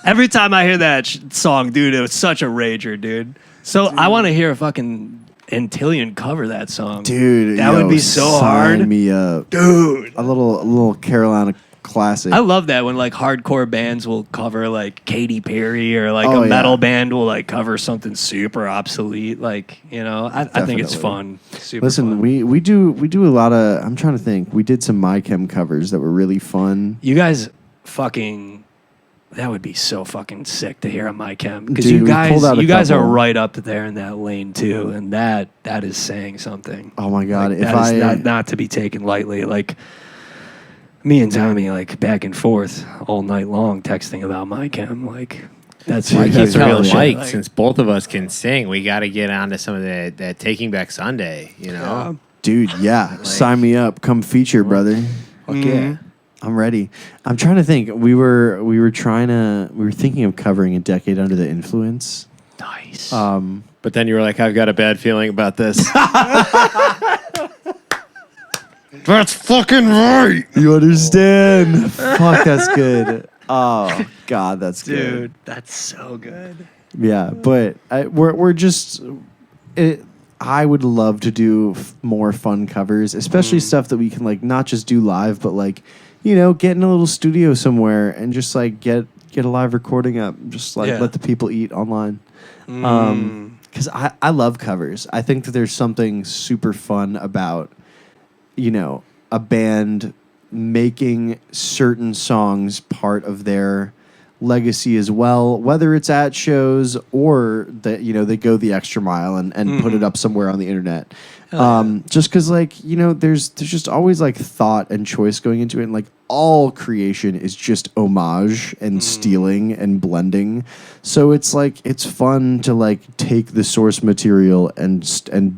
Every time I hear that song, dude, it was such a rager, dude. So I want to hear a fucking Antillion cover that song. Dude, that would be so hard. Sign me up, Dude. a little Carolina classic. I love that when like hardcore bands will cover like Katy Perry or like Oh, a yeah. metal band will like cover something super obsolete. Like, I think it's Definitely. fun. Super Listen, fun. we do a lot of. I'm trying to think. We did some My Chem covers that were really fun. You guys fucking, that would be so fucking sick to hear on my chem because Dude, you we pulled out a guys are couple. right up there in that lane too, and that is saying something. Oh my god! Like, if that is I not to be taken lightly. Like me and Tommy, like back and forth all night long, texting about my chem. Like that's I keep that's real telling shit. Mike, Like, since both of us can sing, we got to get onto some of that Taking Back Sunday, you know? dude, yeah, sign me up. Come feature, brother. Fuck yeah. I'm ready. I'm trying to think. We were thinking of covering A Decade Under the Influence. nice. But then you were like, I've got a bad feeling about this. That's fucking right. You understand? Fuck, that's good. Oh God, that's good. Dude, that's so good. Yeah, but we're just. I would love to do more fun covers, especially stuff that we can like not just do live, but like, get in a little studio somewhere and just like get a live recording up, just like Yeah. let the people eat online. Because I love covers. I think that there's something super fun about, a band making certain songs part of their legacy as well, whether it's at shows or that they go the extra mile and put it up somewhere on the internet. Just because there's just always like thought and choice going into it, and like all creation is just homage and stealing and blending. So it's like it's fun to like take the source material and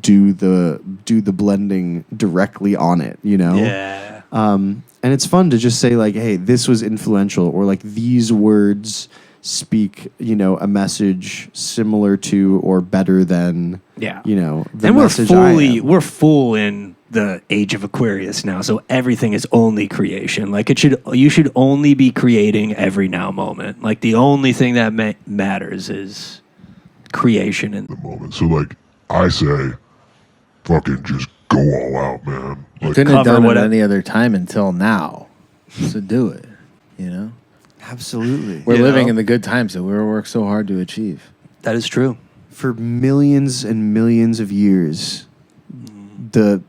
do the blending directly on it, you know? Yeah. And it's fun to just say like, hey, this was influential, or like these words speak, you know, a message similar to or better than, you know, the and message we're full in the age of Aquarius now, so everything is only creation. Like you should only be creating every now moment. Like the only thing that matters is creation and the moment. So like I say, fucking just go all out, man. Like, Couldn't have cover done what it it- any other time until now. So do it, you know? Absolutely. We're You living know? in the good times that we work so hard to achieve. that is true. For millions and millions of years, the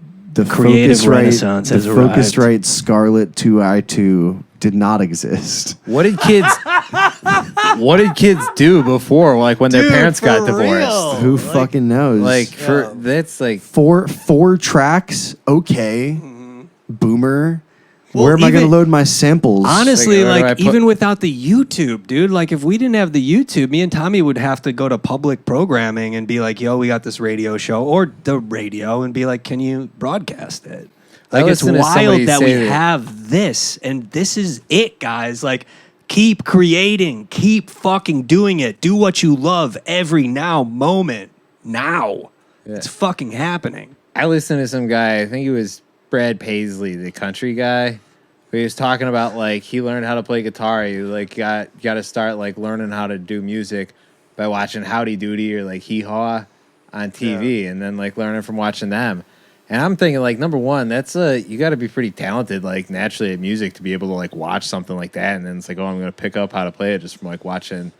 Creative Focusrite, renaissance has the arrived. Focusrite Scarlett 2i2 did not exist. What did kids do before, like when their parents got divorced? Who fucking knows? Like that's like four tracks, okay. Boomer. Well, Where am I going to even- load my samples? Honestly, Like, where do I like put- even without the YouTube, dude, like if we didn't have the YouTube, me and Tommy would have to go to public programming and be like, yo, we got this radio show, or the radio, and be like, can you broadcast it? I Like it's listened to somebody wild that we say that- have this, and this is it, guys. Like keep creating, keep fucking doing it. Do what you love every moment. Now. Yeah. It's fucking happening. I listened to some guy, I think it was Brad Paisley, the country guy. He was talking about like he learned how to play guitar. He like got to start like learning how to do music by watching Howdy Doody or like Hee Haw on TV, and then like learning from watching them. And I'm thinking like number one, that's you got to be pretty talented like naturally at music to be able to like watch something like that, and then it's like, oh, I'm gonna pick up how to play it just from like watching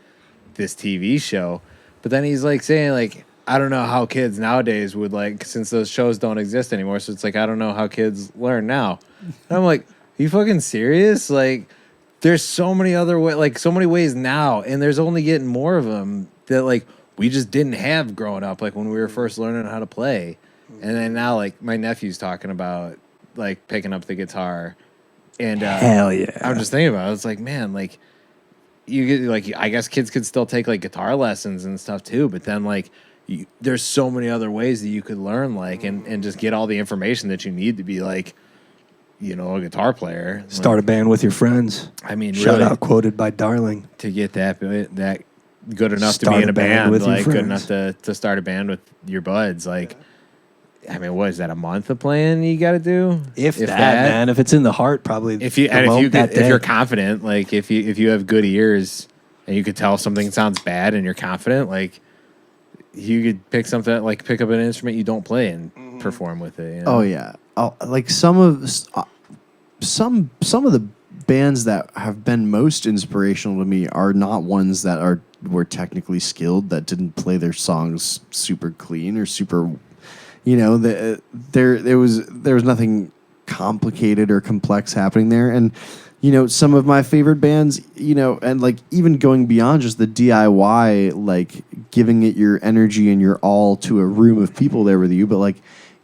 this TV show. But then he's like saying like, I don't know how kids nowadays would like, since those shows don't exist anymore. So it's like, I don't know how kids learn now. And I'm like, are you fucking serious? Like, there's so many other ways, like so many ways now, and there's only getting more of them that like we just didn't have growing up, like when we were first learning how to play. And then now, like my nephew's talking about like picking up the guitar, and Hell yeah. I'm just thinking about it. It's like, man, like you get like I guess kids could still take like guitar lessons and stuff too, but then like there's so many other ways that you could learn like and just get all the information that you need to be like, you know, a guitar player. Start a band with your friends. I mean, Shout really, out, quoted by Darling. to get that good enough to Start be in a a band band, with your like good friends. enough to start a band with your buds. Like, I mean, what is that, a month of playing you got to do? If that, man. If it's in the heart, probably. If you the and if moment you that if you're day. confident, like if you have good ears and you could tell if something sounds bad and you're confident, like you could pick up an instrument you don't play and perform with it. You know? Oh yeah, like some of the bands that have been most inspirational to me are not ones that were technically skilled, that didn't play their songs super clean or super, you know, there was nothing complicated or complex happening there. And you know, some of my favorite bands, you know, and like even going beyond just the DIY, like giving it your energy and your all to a room of people there with you, but like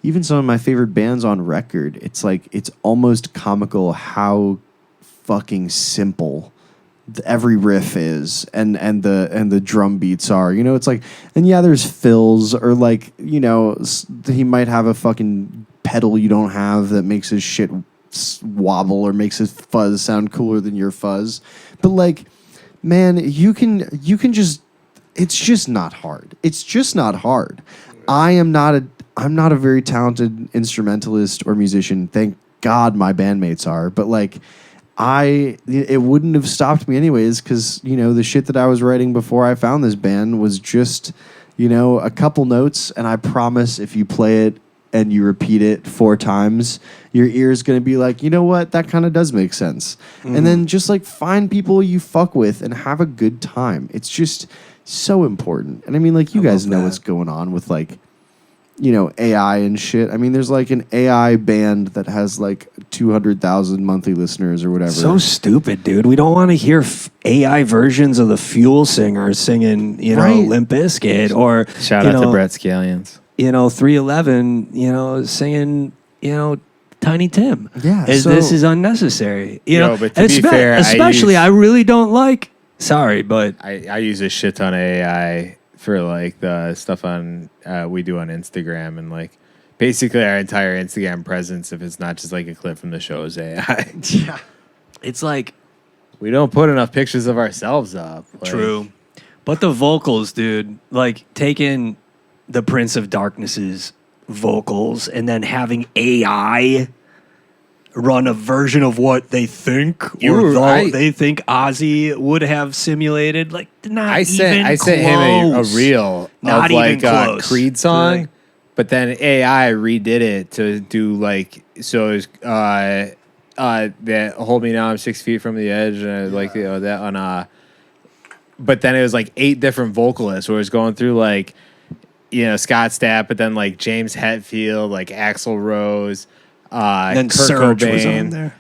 even some of my favorite bands on record, it's like it's almost comical how fucking simple every riff is and the drum beats are. You know, it's like, and yeah, there's fills, or like, you know, he might have a fucking pedal you don't have that makes his shit wobble or makes his fuzz sound cooler than your fuzz. But like, man, you can just, it's just not hard. It's just not hard. I'm not a very talented instrumentalist or musician. Thank God my bandmates are. But like, it wouldn't have stopped me anyways, because, you know, the shit that I was writing before I found this band was just, you know, a couple notes, and I promise if you play it and you repeat it 4 times, your ear's going to be like, you know what, that kind of does make sense. And then just like find people you fuck with and have a good time. It's just so important. And I mean, like, you guys know what's going on with like, you know, AI and shit. I mean, there's like an AI band that has like 200,000 monthly listeners or whatever. So stupid, dude. We don't want to hear AI versions of the Fuel Singers singing, you know, Right. Limp Bizkit, or Shout you out know, to Brett Scallions. you know, 311, you know, singing, you know, Tiny Tim. Yeah, this is unnecessary. You know, but to and be fair, especially I really don't like. Sorry, but I use a shit ton of AI for like the stuff on we do on Instagram, and like basically our entire Instagram presence, if it's not just like a clip from the show, is AI. Yeah. it's like We don't put enough pictures of ourselves up. Like, true. But the vocals, dude, like taking the Prince of Darkness's vocals and then having AI run a version of what they think they think Ozzy would have simulated, like not I sent close. him a reel Not of even like a close. Creed song, Like- but then AI redid it to do like so. It was, that "Hold Me Now, I'm 6 feet from the edge," and like that on But then it was like 8 different vocalists, where it was going through like Scott Stapp, but then like James Hetfield, like Axl Rose, then Kurt Surge Cobain. was on there.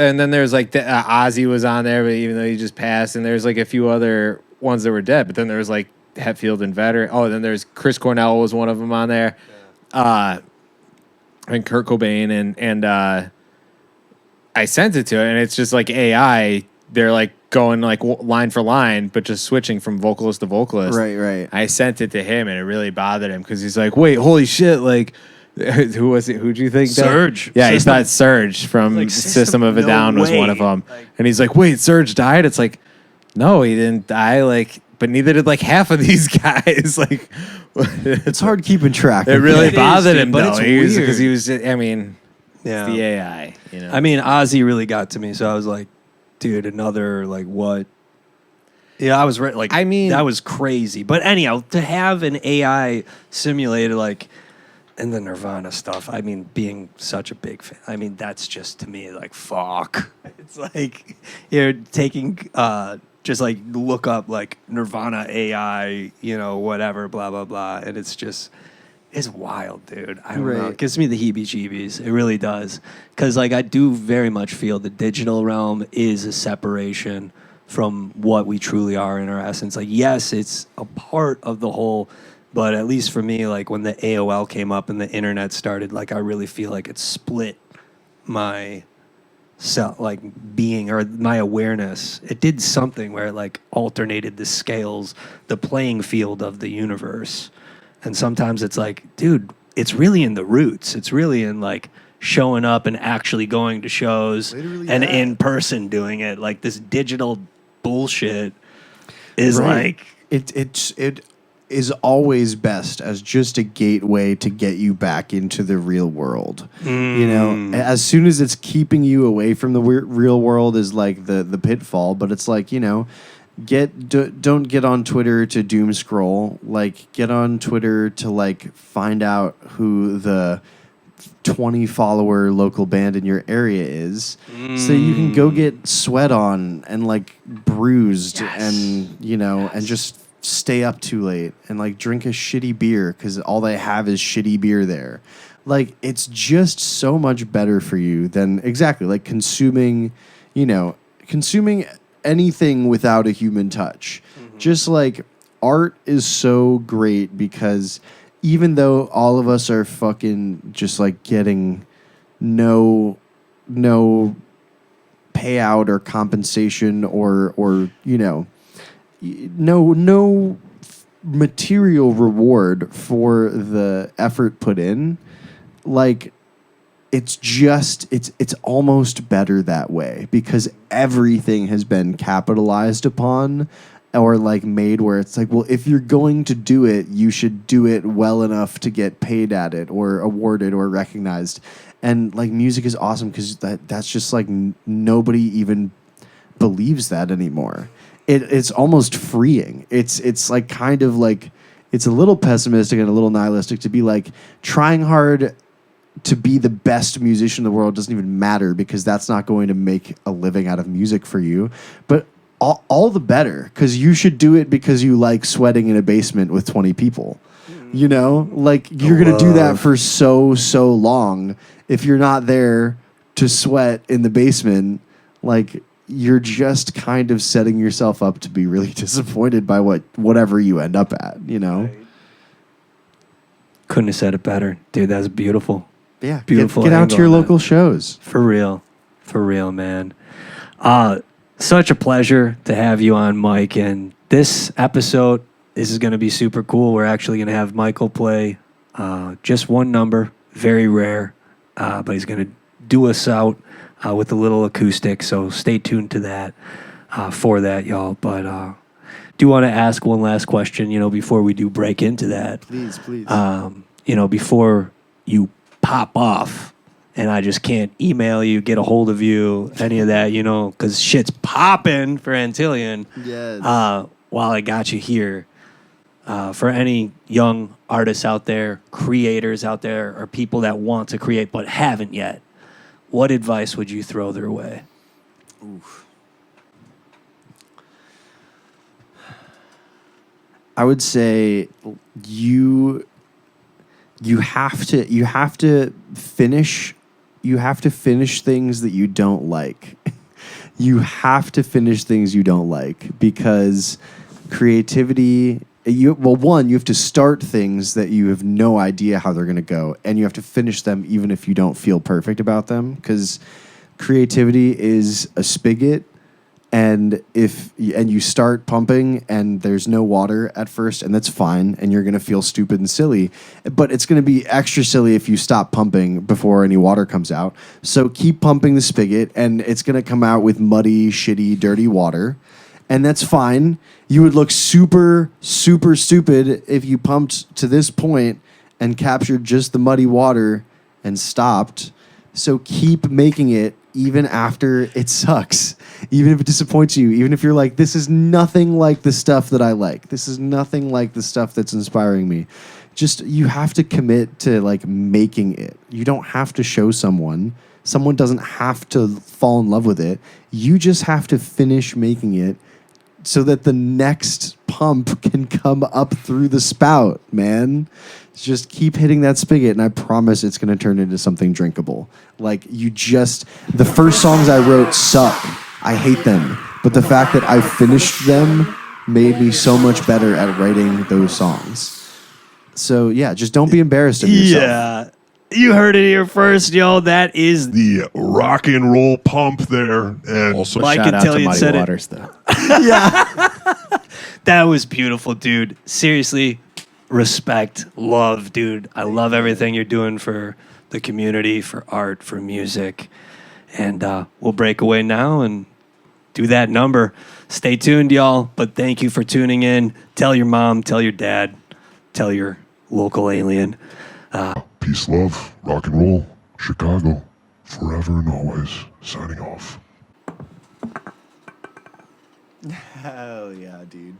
And then there's like Ozzy was on there, but even though he just passed, and there's like a few other ones that were dead. But then there was like Hetfield and Veteran. Oh, then there's Chris Cornell was one of them on there, and Kurt Cobain, and I sent it to it, and it's just like AI. They're like going like line for line, but just switching from vocalist to vocalist. Right. I sent it to him, and it really bothered him because he's like, "Wait, holy shit!" Like, who was it? Who'd you think? Surge. Yeah, he thought Surge from Like, System of a no Down was one of way. them, and he's like, "Wait, Surge died?" It's like, no, he didn't die. Like, but neither did like half of these guys. Like, It's hard keeping track. it really It is, bothered dude, him, but though. it's Because he weird. was. I mean, Yeah. it's the AI. I mean, Ozzy really got to me, so I was like, dude, another like what? Yeah, I was like, I mean- that was crazy. But anyhow, to have an AI simulated like in the Nirvana stuff, I mean, being such a big fan, I mean, that's just to me like fuck. It's like you're taking just like look up like Nirvana AI, whatever, blah blah blah, and it's just. It's wild, dude. I don't know. Right. It gives me the heebie-jeebies. It really does. Because, like, I do very much feel the digital realm is a separation from what we truly are in our essence. Like, yes, it's a part of the whole, but at least for me, like, when the AOL came up and the internet started, like, I really feel like it split my being or my awareness. It did something where it, like, alternated the scales, the playing field of the universe. And sometimes it's like, dude, it's really in the roots. It's really in like showing up and actually going to shows and in person doing it. Like this digital bullshit is like it is always best as just a gateway to get you back into the real world. As soon as it's keeping you away from the real world is like the pitfall. But it's like don't get on Twitter to doom scroll. Like, get on Twitter to like find out who the 20 follower local band in your area is, so you can go get sweat on and like bruised and and just stay up too late and like drink a shitty beer because all they have is shitty beer there. Like, it's just so much better for you than exactly like consuming anything without a human touch. Just like art is so great because even though all of us are fucking just like getting no payout or compensation or no material reward for the effort put in, like it's almost better that way because everything has been capitalized upon or like made where it's like, well, if you're going to do it, you should do it well enough to get paid at it or awarded or recognized. And like music is awesome because that's just like nobody even believes that anymore. It's almost freeing. It's like kind of like, it's a little pessimistic and a little nihilistic to be like trying hard to be the best musician in the world doesn't even matter because that's not going to make a living out of music for you. But all the better, because you should do it because you like sweating in a basement with 20 people. Like you're going to do that for so long. If you're not there to sweat in the basement, like you're just kind of setting yourself up to be really disappointed by whatever you end up at, Couldn't have said it better. Dude, that's beautiful. Yeah, Beautiful Get out angle to your on that. local shows. For real, man. Such a pleasure to have you on, Mike. And this episode, this is going to be super cool. We're actually going to have Michael play just one number, very rare, but he's going to do us out with a little acoustic. So stay tuned to that for that, y'all. But do want to ask one last question, before we do break into that. Please. Before you pop off and I just can't email you, get a hold of you, any of that, because shit's popping for Antillion. Yes. While I got you here, for any young artists out there, creators out there, or people that want to create but haven't yet, what advice would you throw their way? Oof. I would say you have to finish things that you don't like. You have to finish things you don't like, because creativity, you have to start things that you have no idea how they're going to go, and you have to finish them even if you don't feel perfect about them, because creativity is a spigot. And you start pumping and there's no water at first, and that's fine, and you're going to feel stupid and silly, but it's going to be extra silly if you stop pumping before any water comes out. So keep pumping the spigot, and it's going to come out with muddy, shitty, dirty water, and that's fine. You would look super, super stupid if you pumped to this point and captured just the muddy water and stopped. So keep making it even after it sucks, even if it disappoints you, even if you're like, this is nothing like the stuff that I like. This is nothing like the stuff that's inspiring me. Just, you have to commit to like making it. You don't have to show someone. Someone doesn't have to fall in love with it. You just have to finish making it so that the next pump can come up through the spout, man. Just keep hitting that spigot, and I promise it's going to turn into something drinkable. Like, the first songs I wrote suck. I hate them. But the fact that I finished them made me so much better at writing those songs. So, yeah, just don't be embarrassed of yourself. Yeah. You heard it here first, yo. That is The rock and roll pump there. And also, Mike Shout out to Antillion Muddy said it. Waters, though. That was beautiful, dude. Seriously, respect, love, dude. I love everything you're doing for the community, for art, for music. And we'll break away now and do that number. Stay tuned, y'all. But thank you for tuning in. Tell your mom, tell your dad, tell your local alien. peace, love, rock and roll, Chicago, forever and always. Signing off. Hell yeah, dude.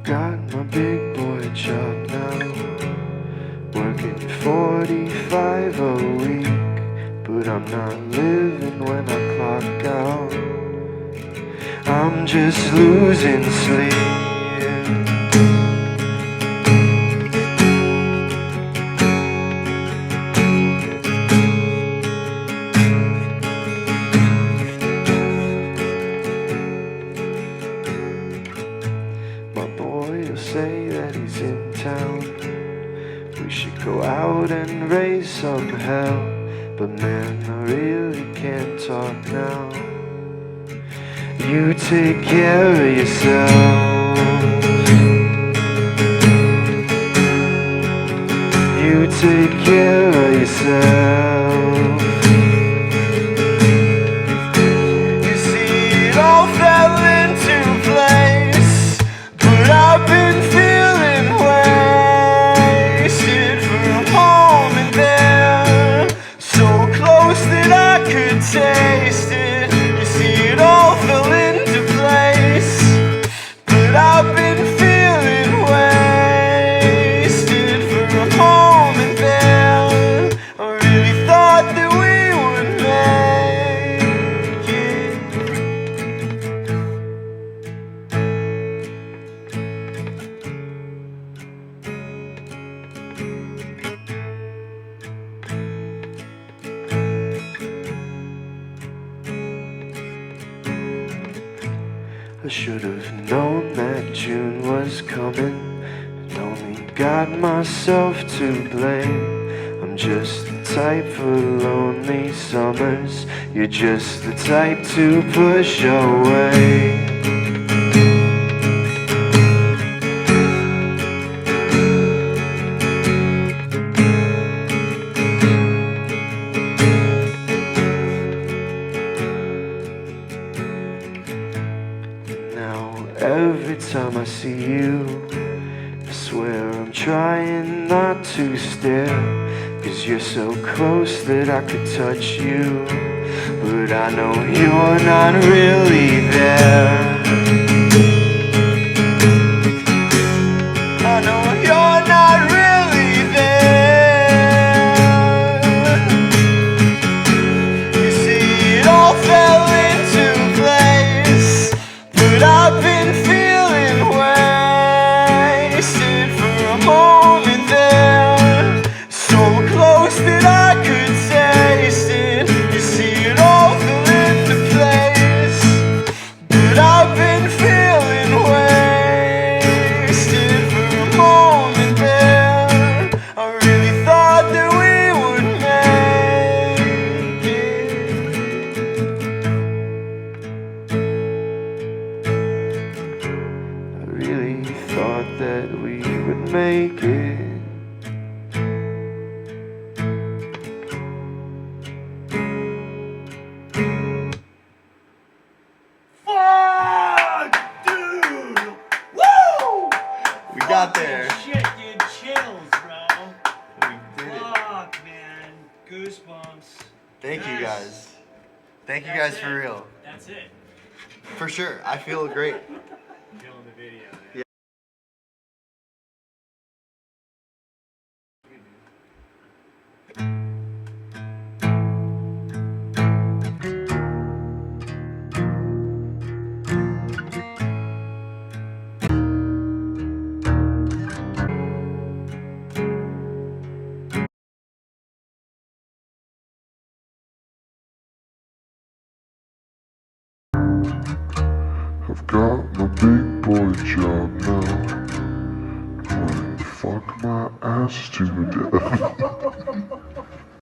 Got my big boy job now, working 45 a week, but I'm not living when I clock out. I'm just losing sleep. My boy will say that he's in town. We should go out out and raise some hell. But man, I really can't talk now. You take care of yourself. You take care of yourself. You see, it all fell into place, but I've been feeling wasted for a moment there, so close that I could taste it. You see, it all fell into place, but I've been feeling wasted for a moment there. I really thought that we would make I should have known that June was coming, and only got myself to blame. I'm just the type for lonely summers. You're just the type to push away. Every time I see you, I swear I'm trying not to stare, 'cause you're so close that I could touch you, but I know you're not really there. I know you're not really there. You see, it all fell into place, but I've been feeling wasted for a moment there, so close that I could taste it. You see, it all fell into place, but I've been feeling wasted for a moment there. I really thought that we would make it. I really thought that we would make it. Fuck, dude! Woo! We got there. Shit, dude, chills, bro. We did it. Fuck, man, goosebumps. Thank you Yes. guys. Thank you That's guys for it. real. That's it. For sure. I feel great. Killing the video. Yeah. I've got my big boy job now. Gonna fuck my ass to death.